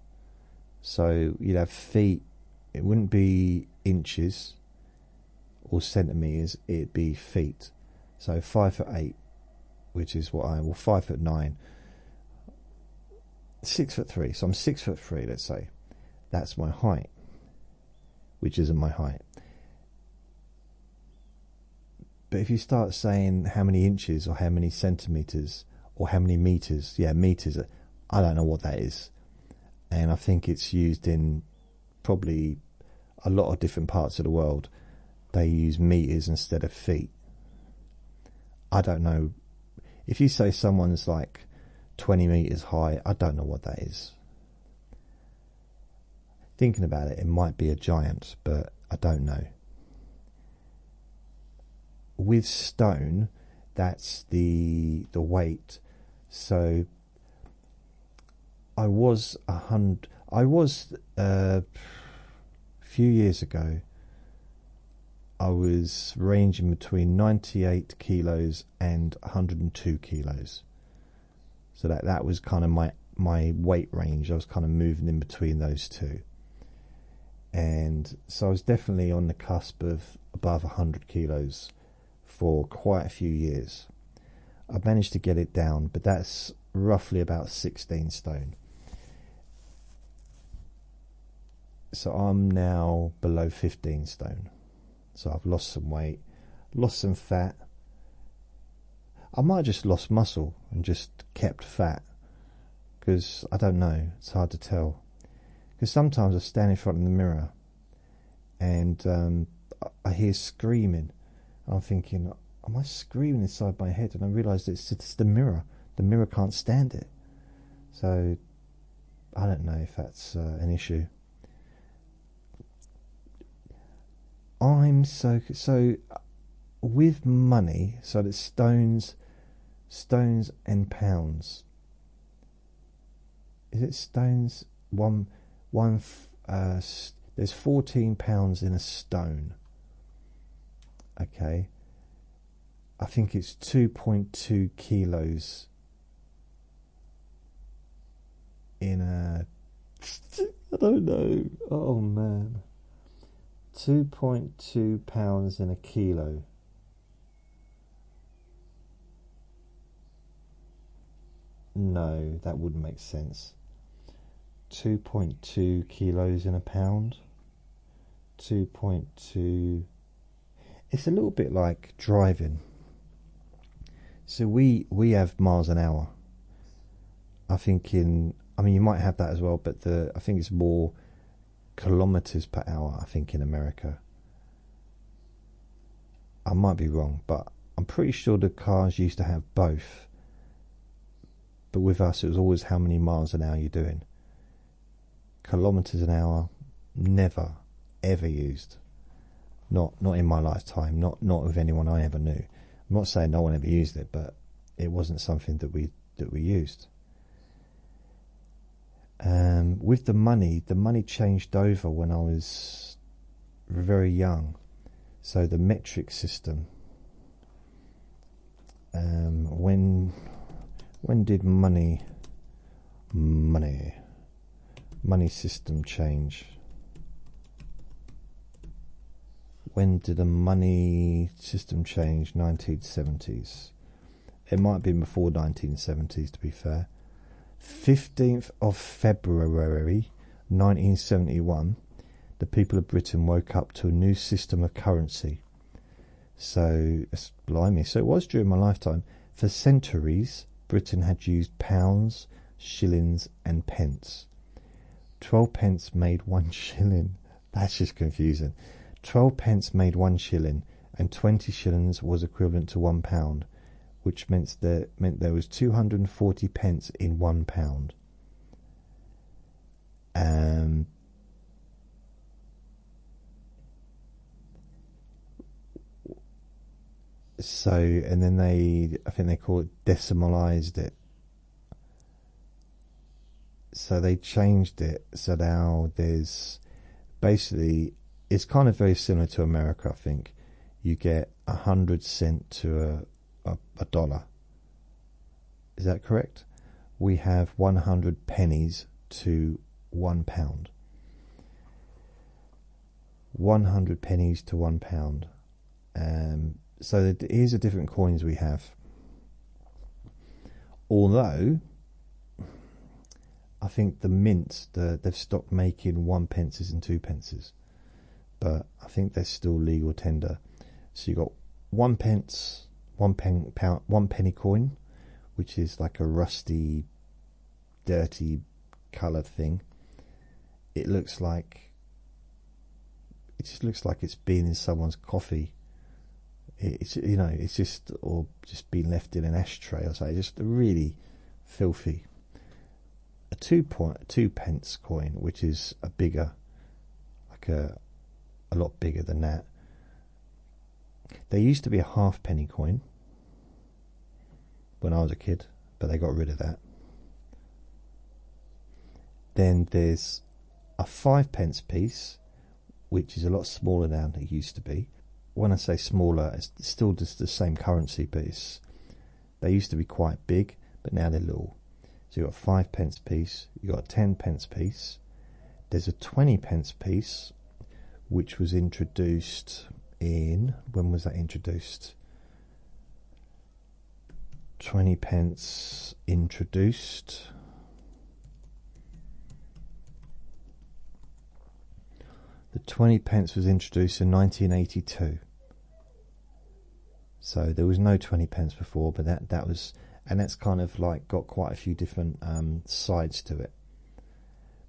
So you'd have feet. It wouldn't be inches or centimeters. It'd be feet. So 5'8", which is what I am. Well, 5'9", 6'3". So I'm 6'3", let's say. That's my height, which isn't my height. But if you start saying how many inches or how many centimeters or how many meters, meters, I don't know what that is. And I think it's used in probably a lot of different parts of the world. they use meters instead of feet. I don't know. If you say someone's like 20 meters high, I don't know what that is. Thinking about it, it might be a giant, but I don't know. With stone, that's the weight. So I was a few years ago, I was ranging between 98 kilos and 102 kilos. So that was kind of my weight range. I was kind of moving in between those two. And so I was definitely on the cusp of above 100 kilos for quite a few years. I managed to get it down, but that's roughly about 16 stone. So I'm now below 15 stone. So I've lost some weight, lost some fat. I might have just lost muscle and just kept fat, because I don't know, it's hard to tell. Because sometimes I stand in front of the mirror and I hear screaming. I'm thinking, am I screaming inside my head? And I realise it's the mirror. The mirror can't stand it. So I don't know if that's an issue. I'm so with money. So that's stones and pounds. Is it stones? There's 14 pounds in a stone. Okay. I think it's 2.2 kilos in a... I don't know. Oh man. 2.2 pounds in a kilo. No, that wouldn't make sense. 2.2 kilos in a pound. 2.2. It's a little bit like driving. So we have miles an hour. I think you might have that as well, but I think it's more kilometers per hour, I think, in America. I might be wrong, but I'm pretty sure the cars used to have both. But with us, it was always how many miles an hour you're doing. Kilometers an hour, never, ever used. Not in my lifetime, not with anyone I ever knew. I'm not saying no one ever used it, but it wasn't something that we used. With the money changed over when I was very young. So the metric system. When did money system change? When did the money system change? 1970s. It might have been before 1970s, to be fair. 15th of February 1971, the people of Britain woke up to a new system of currency. So, blimey, so it was during my lifetime. For centuries, Britain had used pounds, shillings and pence. 12 pence made 1 shilling. That's just confusing. 12 pence made 1 shilling, and 20 shillings was equivalent to £1, which meant there was 240 pence in £1. So, and then I think they call it decimalised it. So they changed it. So now there's basically, it's kind of very similar to America, I think. You get 100 cent to a dollar. Is that correct? We have 100 pennies to £1. 100 pennies to £1. So here's the different coins we have. Although I think the mints, they've stopped making 1 pences and 2 pences, but I think they're still legal tender. So you got 1 pence, 1 penny coin, which is like a rusty, dirty coloured thing. It looks like it just looks like it's been in someone's coffee. It's, you know, it's just, or just been left in an ashtray or something. Just really filthy. A 2 pence coin, which is a bigger, like a lot bigger than that. There used to be a halfpenny coin when I was a kid, but they got rid of that. Then there's a 5 pence piece, which is a lot smaller now than it used to be. When I say smaller, it's still just the same currency, but they used to be quite big, but now they're little. So you've got a 5 pence piece, you've got a 10 pence piece, there's a 20 pence piece, which was introduced in, when was that introduced? 20 pence introduced. The 20 pence was introduced in 1982. So there was no 20 pence before, but that was, and that's kind of like got quite a few different sides to it.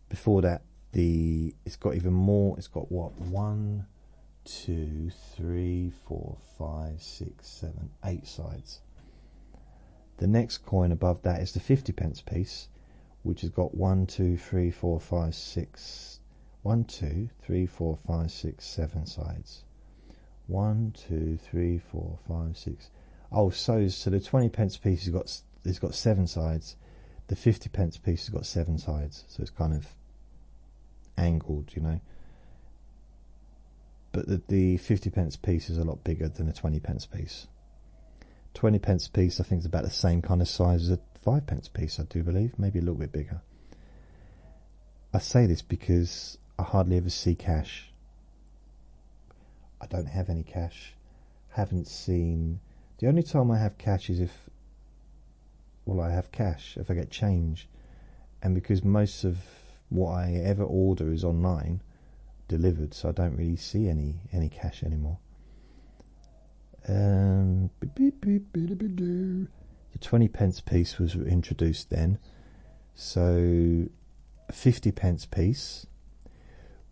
Before that, it's got even more. It's got what, 1, 2, 3, 4, 5, 6, 7, 8 sides. The next coin above that is the 50 pence piece, which has got 1, 2, 3, 4, 5, 6. 1, 2, 3, 4, 5, 6, 7 sides. 1, 2, 3, 4, 5, 6. Oh, so the 20 pence piece has got 7 sides. The 50 pence piece has got 7 sides. So it's kind of angled, you know. But the 50 pence piece is a lot bigger than a 20 pence piece. 20 pence piece, I think, is about the same kind of size as a 5 pence piece, I do believe. Maybe a little bit bigger. I say this because I hardly ever see cash. I don't have any cash. Haven't seen. The only time I have cash is if, well, I have cash if I get change, and because most of what I ever order is online delivered, so I don't really see any cash anymore. The 20 pence piece was introduced then. So a 50 pence piece.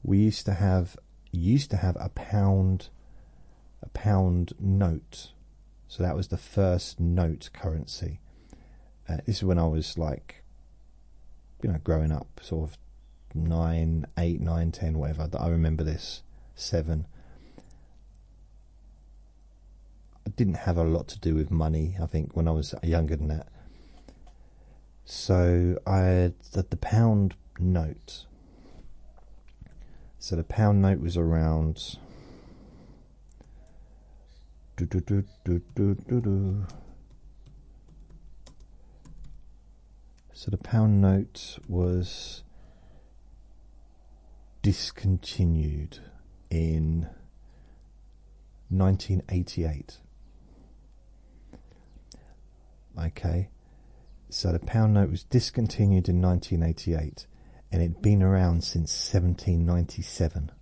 We used to have a pound note. So that was the first note currency. This is when I was like, you know, growing up, sort of 9, 8, 9, 10, whatever. I remember this. 7. I didn't have a lot to do with money, I think, when I was younger than that. So I had the pound note. So the pound note was around. So the pound note was discontinued in 1988. Okay, so the pound note was discontinued in 1988, and it'd been around since 1797.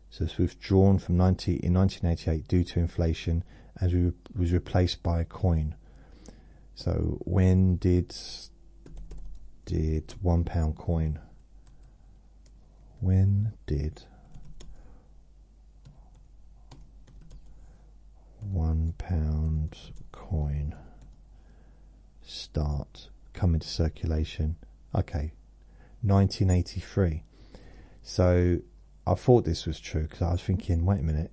So it's withdrawn from in 1988 due to inflation, as it was replaced by a coin. So when did £1 coin? When did £1 coin start come into circulation? Okay, 1983. So I thought this was true because I was thinking, wait a minute,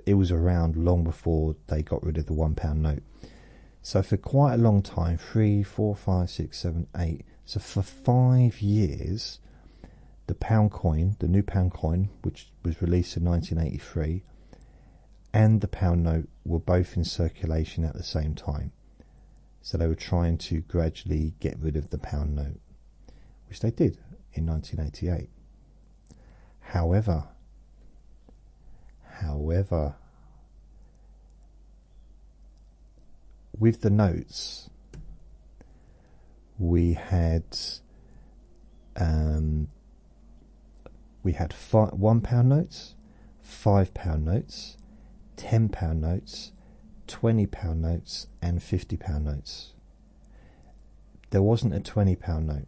it was around long before they got rid of the £1 note. So for quite a long time, 3, 4, 5, 6, 7, 8. So for 5 years, the pound coin, the new pound coin, which was released in 1983, and the pound note were both in circulation at the same time. So they were trying to gradually get rid of the pound note, which they did in 1988. However, with the notes, we had £1 notes, £5 notes, £10 notes, £20 notes, and £50 notes. There wasn't a £20 note,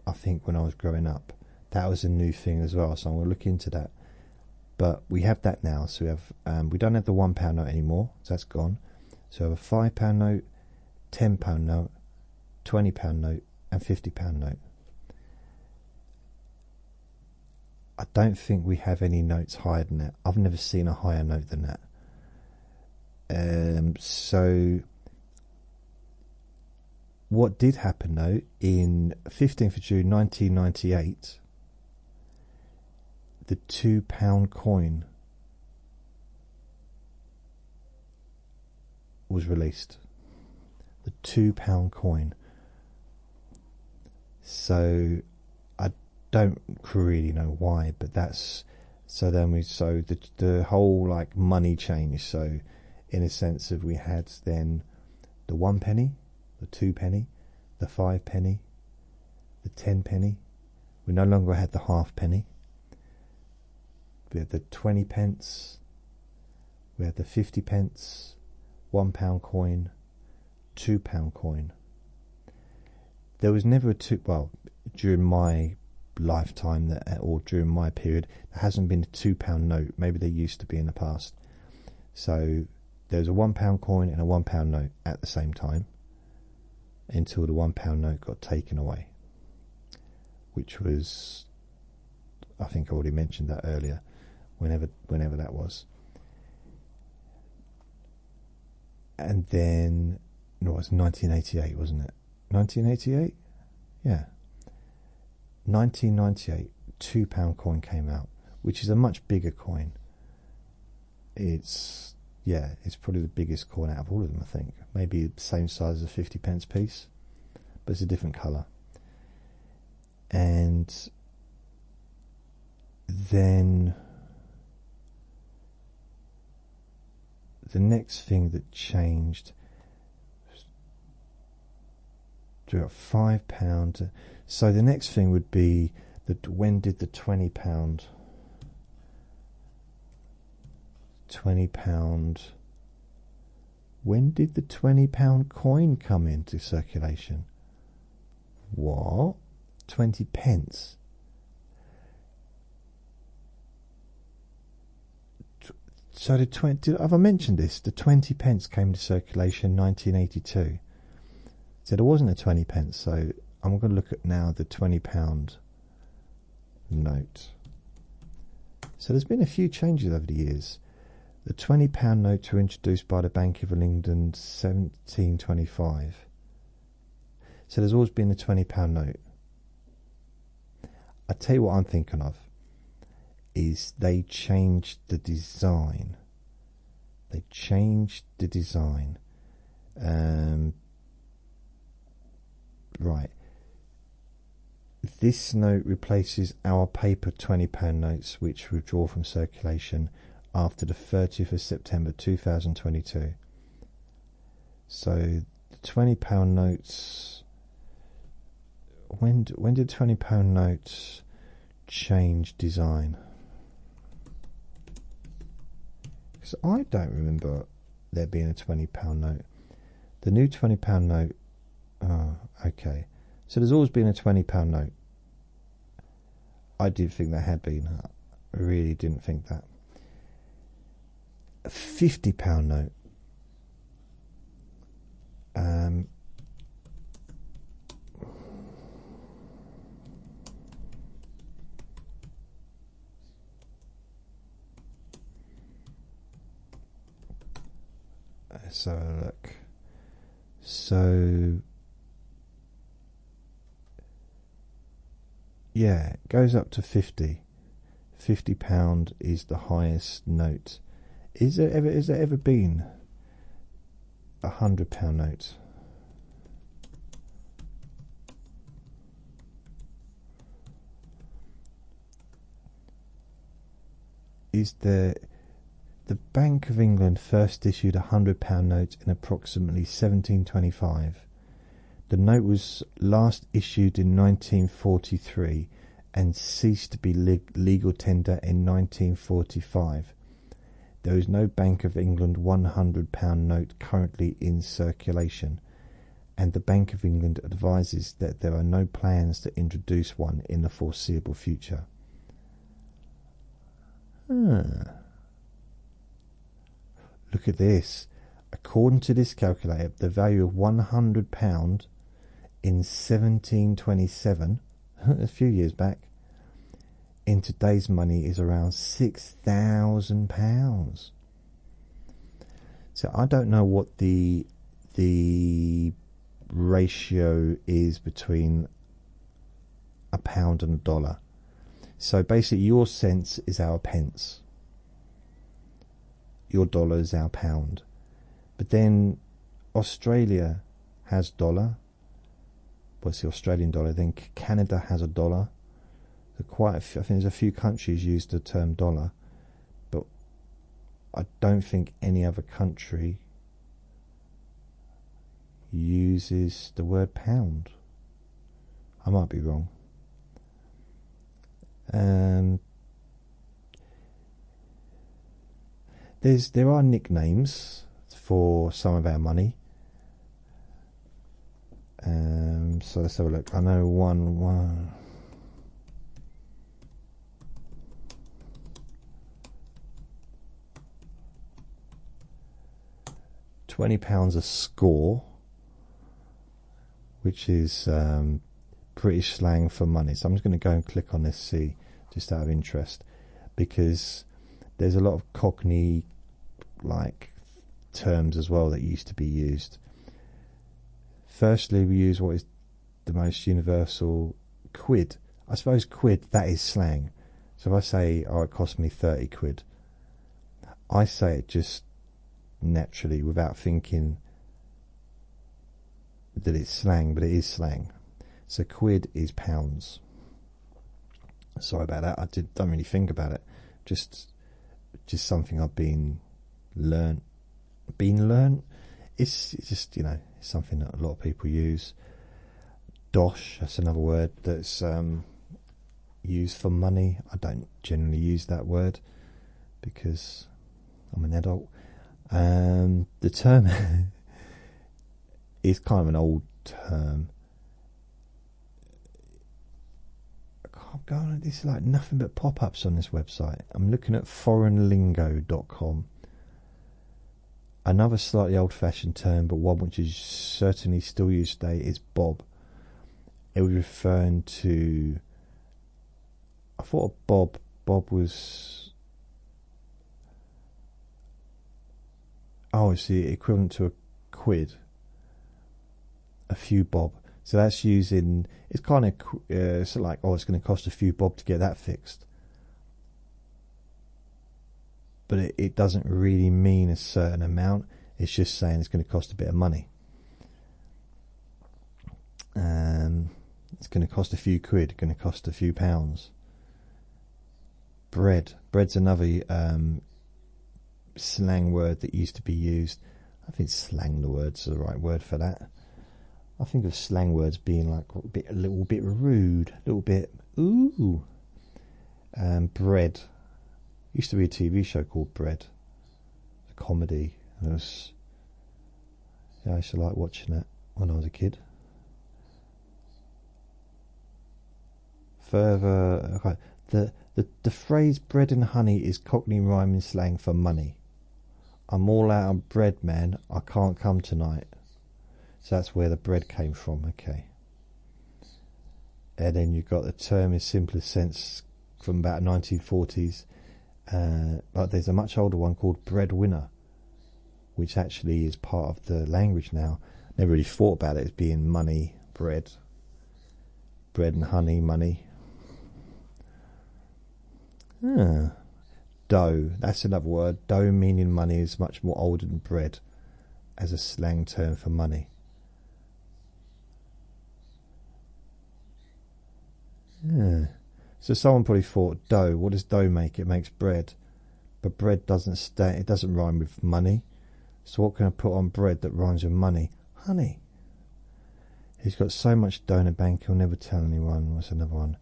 I think, when I was growing up. That was a new thing as well, so I'm going to look into that. But we have that now, so we have we don't have the £1 note anymore, so that's gone. So we have a £5 note, £10 note, £20 note, and £50 note. I don't think we have any notes higher than that. I've never seen a higher note than that. So what did happen though, in 15th of June 1998, the £2 coin was released. The £2 coin. So I don't really know why, but that's so. Then the whole like money changed. So in a sense of we had then the 1 penny, the 2 penny, the 5 penny, the 10 penny. We no longer had the half penny. We had the 20 pence. We had the 50 pence, £1 coin, £2 coin. There was never a during my lifetime or during my period, there hasn't been a £2 note. Maybe there used to be in the past. So there's a £1 coin and a £1 note at the same time until the £1 note got taken away, which was, I think I already mentioned that earlier, whenever that was. And then, no, it was 1988, wasn't it? 1988? Yeah. 1998, £2 coin came out, which is a much bigger coin. It's probably the biggest coin out of all of them, I think. Maybe the same size as a 50 pence piece, but it's a different colour. And then the next thing that changed, we got £5. So the next thing would be that when did the £20, when did the £20 coin come into circulation? What? 20 pence? So have I mentioned this? The 20 pence came into circulation in 1982. So there wasn't a 20 pence, so I'm going to look at now the £20 note. So there's been a few changes over the years. The £20 notes were introduced by the Bank of England in 1725. So there's always been a £20 note. I tell you what I'm thinking of is they changed the design. They changed the design. Right. This note replaces our paper £20 notes, which withdraw from circulation after the 30th of September 2022. So the £20 notes. When did £20 notes change design? Because I don't remember there being a £20 note. The new £20 note. Oh, okay. So there's always been a £20 note. I did think there had been. I really didn't think that. A £50 note. Let's have a look. So yeah, it goes up to 50. £50 is the highest note. Is there ever been a £100 note? Is there? The Bank of England first issued a £100 note in approximately 1725. The note was last issued in 1943 and ceased to be legal tender in 1945. There is no Bank of England £100 note currently in circulation. and the Bank of England advises that there are no plans to introduce one in the foreseeable future. Look at this. According to this calculator, the value of £100 in 1727, a few years back, in today's money is around £6,000. So I don't know what the ratio is between a pound and a dollar. So basically your cents is our pence, your dollar is our pound. But then Australia has dollar, what's the Australian dollar? Then Canada has a dollar. So quite a few, I think there's a few countries use the term dollar, but I don't think any other country uses the word pound. I might be wrong. There are nicknames for some of our money. So let's have a look. I know one. £20 a score, which is British slang for money. So I'm just going to go and click on this, see, just out of interest, because there's a lot of Cockney like terms as well that used to be used. Firstly, we use what is the most universal, quid. I suppose quid, that is slang. So if I say, oh, it cost me 30 quid, I say it just naturally without thinking that it's slang, but it is slang. So quid is pounds. Sorry about that. Don't really think about it. Just something I've been learnt. It's just, you know, it's something that a lot of people use. Dosh, that's another word that's used for money. I don't generally use that word because I'm an adult. The term is kind of an old term. I'm going, this is like nothing but pop-ups on this website. I'm looking at foreignlingo.com. Another slightly old-fashioned term, but one which is certainly still used today, is bob. It was referring to, I thought bob was, oh, it's the equivalent to a quid, a few bob. So that's using, it's kind of it's like, oh, it's going to cost a few bob to get that fixed. But it doesn't really mean a certain amount. It's just saying it's going to cost a bit of money. It's going to cost a few quid, going to cost a few pounds. Bread's another slang word that used to be used. I think slang the word's the right word for that. I think of slang words being like a little bit rude, a little bit ooh. Bread. Used to be a TV show called Bread, a comedy. And I used to like watching it when I was a kid. Further, okay, the phrase bread and honey is Cockney rhyming slang for money. I'm all out of bread, man. I can't come tonight. So that's where the bread came from. Okay. And then you've got the term in simplest sense from about 1940s. But there's a much older one called breadwinner, which actually is part of the language now. Never really thought about it as being money, bread and honey, money. Dough, that's another word. Dough meaning money is much more older than bread as a slang term for money. So someone probably thought, dough, what does dough make? It makes bread. But bread doesn't it doesn't rhyme with money. So what can I put on bread that rhymes with money? Honey. He's got so much dough in a bank he'll never tell anyone. What's another one?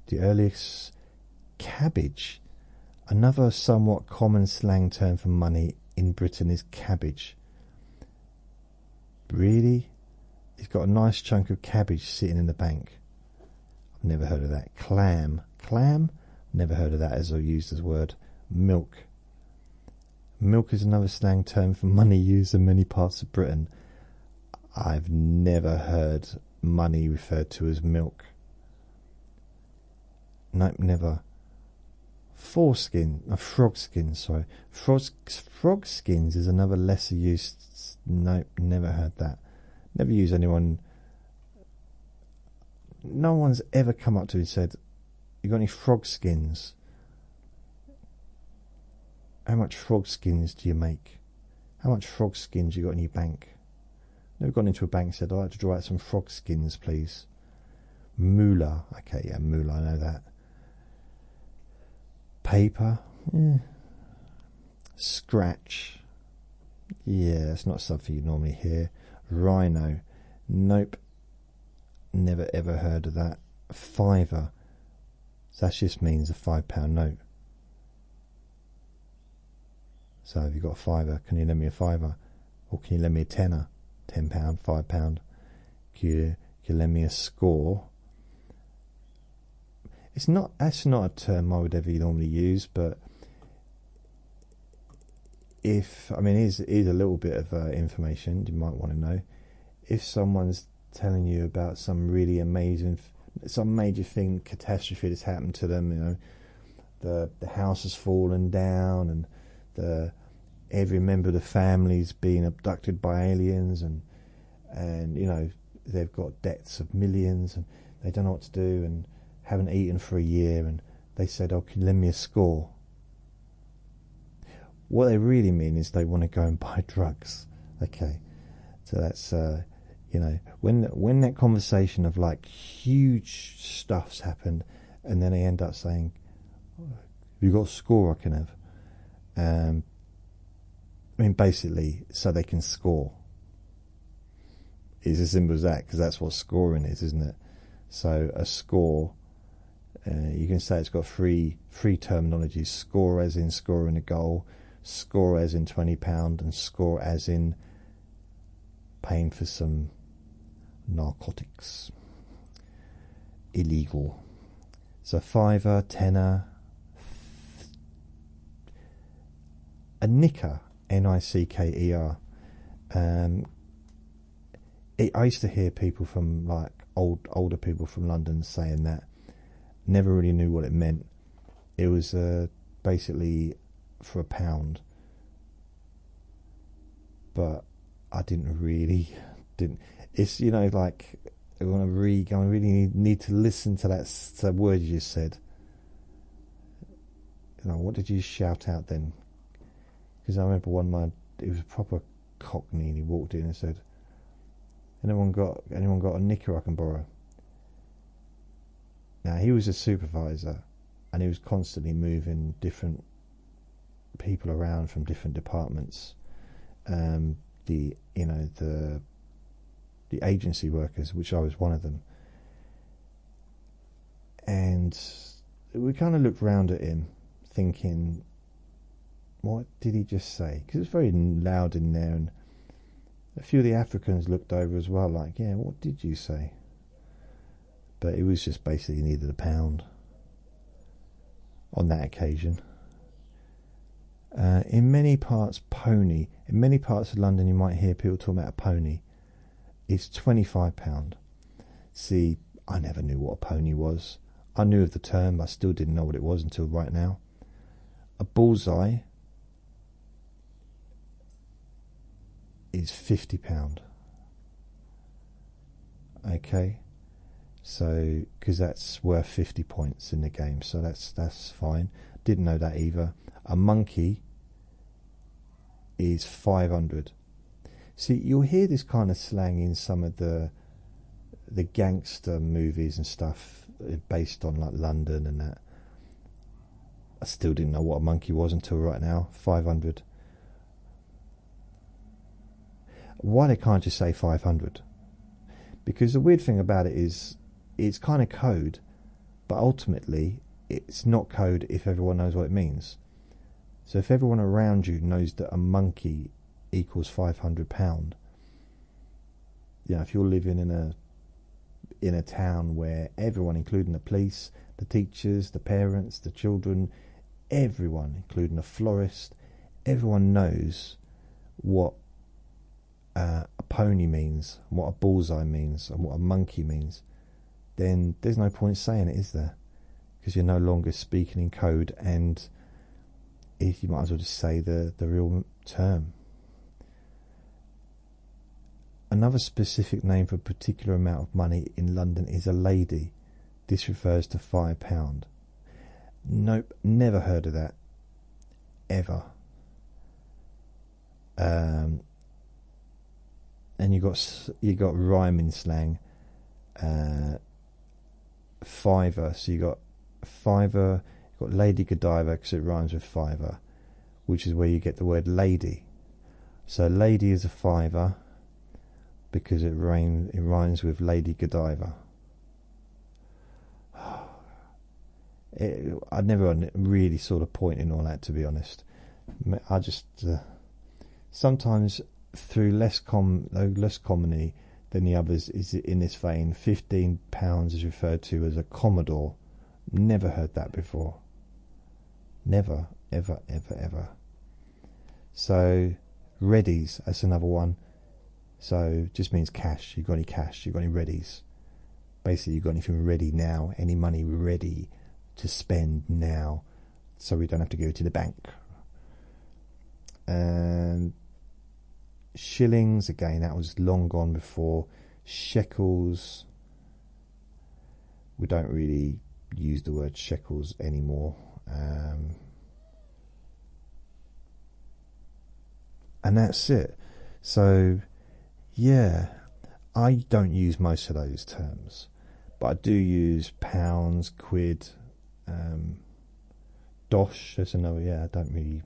The earliest, cabbage. Another somewhat common slang term for money in Britain is cabbage. Really? He's got a nice chunk of cabbage sitting in the bank. I've never heard of that. Clam. Clam? Never heard of that as I used as a word. Milk. Milk is another slang term for money used in many parts of Britain. I've never heard money referred to as milk. Nope, never. Frog skins, sorry. Frog skins is another lesser used. Nope, never heard that. Never used anyone. No one's ever come up to me and said, "You got any frog skins? How much frog skins do you make? How much frog skins you got in your bank?" Never gone into a bank and said, "I'd like to draw out some frog skins, please." Moolah. Okay, yeah, moolah, I know that. Paper. Yeah. Scratch. Yeah, it's not something you normally hear. Rhino. Nope. Never ever heard of that. Fiver. So that just means a £5 note. So if you've got a fiver, can you lend me a fiver? Or can you lend me a tenner? £10, £5. Can you lend me a score? That's not a term I would ever normally use, but here's a little bit of information you might want to know. If someone's telling you about some really amazing, some major thing, catastrophe that's happened to them, the house has fallen down and every member of the family's being abducted by aliens, and they've got debts of millions and they don't know what to do and haven't eaten for a year, and they said, "Oh, can you lend me a score?" What they really mean is they want to go and buy drugs. Okay, so that's when that conversation of like huge stuff's happened, and then they end up saying, "Have you got a score I can have?" Basically, so they can score. It's as simple as that, because that's what scoring is, isn't it? So a score, you can say it's got three terminologies: score as in scoring a goal, score as in £20, and score as in paying for some narcotics, illegal. So fiver, tenner, a nicker, N-I-C-K-E-R. I used to hear people from older people from London saying that. Never really knew what it meant. It was basically for a pound, but I didn't. It's like I really need to listen to that word you just said. What did you shout out then? Because I remember it was a proper cockney, and he walked in and said, anyone got a knicker I can borrow? Now, he was a supervisor, and he was constantly moving different people around from different departments. The agency workers, which I was one of them. And we kind of looked round at him, thinking, what did he just say? Because it was very loud in there, and a few of the Africans looked over as well, like, yeah, what did you say? But it was just basically needed a pound on that occasion. In many parts, pony. In many parts of London, you might hear people talking about a pony. It's £25. See, I never knew what a pony was. I knew of the term, I still didn't know what it was until right now. A bullseye is £50. Okay, so because that's worth 50 points in the game, so that's fine. Didn't know that either. A monkey is 500. See, you'll hear this kind of slang in some of the gangster movies and stuff based on like London and that. I still didn't know what a monkey was until right now. 500. Why they can't just say 500? Because the weird thing about it is it's kind of code, but ultimately it's not code if everyone knows what it means. So if everyone around you knows that a monkey equals £500, if you're living in a town where everyone, including the police, the teachers, the parents, the children, everyone, including the florist, everyone knows what a pony means, what a bullseye means, and what a monkey means, then there's no point saying it, is there? Because you're no longer speaking in code, and you might as well just say the real term. Another specific name for a particular amount of money in London is a lady. This refers to £5. Nope, never heard of that. Ever. And you got rhyming slang. Fiver. So you got fiver. You got Lady Godiva because it rhymes with fiver, which is where you get the word lady. So lady is a fiver because it rhymes with Lady Godiva. I never really saw the point in all that, to be honest. I just sometimes through less comedy than the others is in this vein. £15 is referred to as a Commodore. Never heard that before. Never, ever, ever, ever. So readies, that's another one. So just means cash. You got any cash? You got any readies? Basically, you got anything ready now? Any money ready to spend now, so we don't have to go to the bank. And shillings, again, that was long gone before. Shekels, we don't really use the word shekels anymore. And that's it. So yeah, I don't use most of those terms, but I do use pounds, quid, dosh. There's another. Yeah, I don't really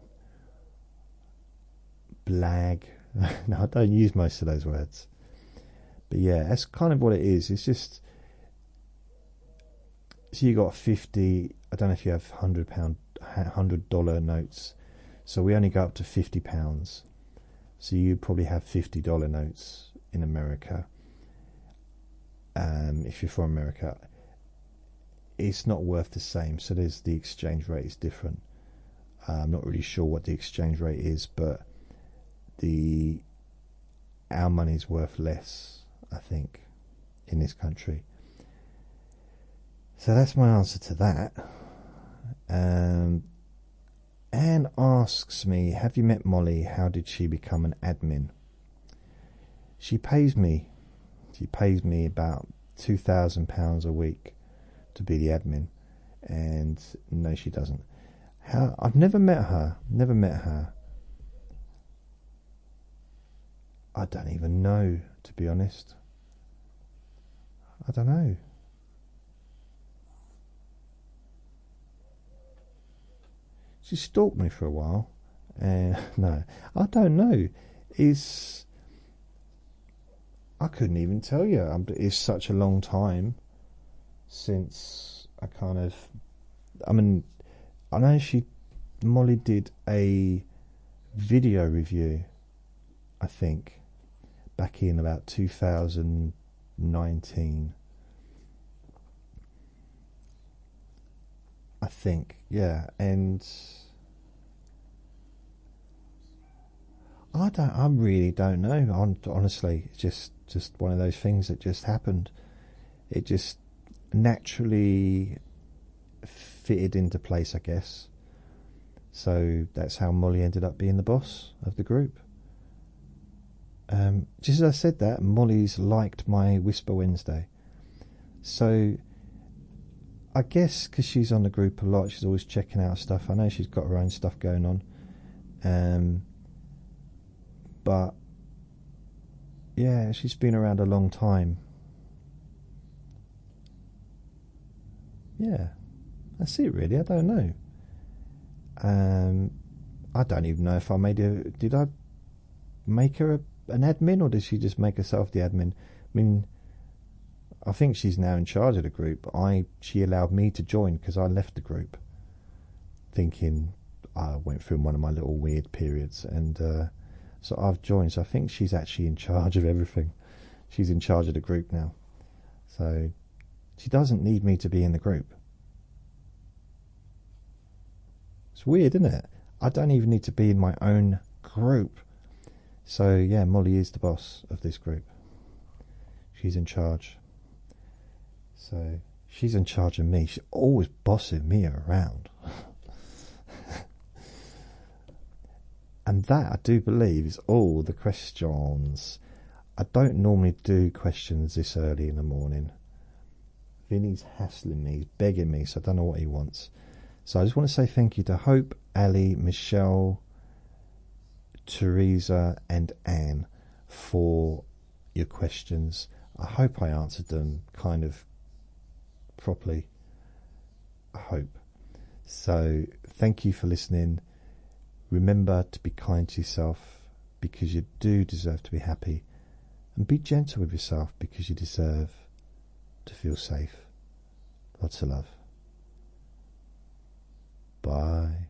blag. No, I don't use most of those words. But yeah, that's kind of what it is. It's just, so you got 50. I don't know if you have $100 notes. So we only go up to £50. So you probably have $50 notes in America. If you're from America, it's not worth the same. So there's the exchange rate is different. I'm not really sure what the exchange rate is, but our money's worth less, I think, in this country. So that's my answer to that. Anne asks me, have you met Molly? How did she become an admin? She pays me about £2,000 a week to be the admin. And no, she doesn't. I've never met her. I don't even know, to be honest. I don't know. She stalked me for a while. No, I don't know. I couldn't even tell you. It's such a long time since I know Molly did a video review, I think, back in about 2019. I think, yeah, and I really don't know. Honestly, it's just one of those things that just happened. It just naturally fitted into place, I guess. So that's how Molly ended up being the boss of the group. Just as I said that, Molly's liked my Whisper Wednesday. So I guess because she's on the group a lot, she's always checking out stuff. I know she's got her own stuff going on. But yeah, she's been around a long time. Yeah, that's it really. I don't know. I don't even know if I did I make her an admin, or did she just make herself the admin? I mean, I think she's now in charge of the group. She allowed me to join because I left the group thinking I went through one of my little weird periods, and so I've joined. So I think she's actually in charge of everything. She's in charge of the group now. So she doesn't need me to be in the group. It's weird, isn't it? I don't even need to be in my own group. So yeah, Molly is the boss of this group. She's in charge. So she's in charge of me. She's always bossing me around. And that, I do believe, is all the questions. I don't normally do questions this early in the morning. Vinny's hassling me, he's begging me, so I don't know what he wants. So I just want to say thank you to Hope, Ali, Michelle, Teresa and Anne for your questions. I hope I answered them kind of properly. I hope. So thank you for listening. Remember to be kind to yourself, because you do deserve to be happy. And be gentle with yourself, because you deserve to feel safe. Lots of love. Bye.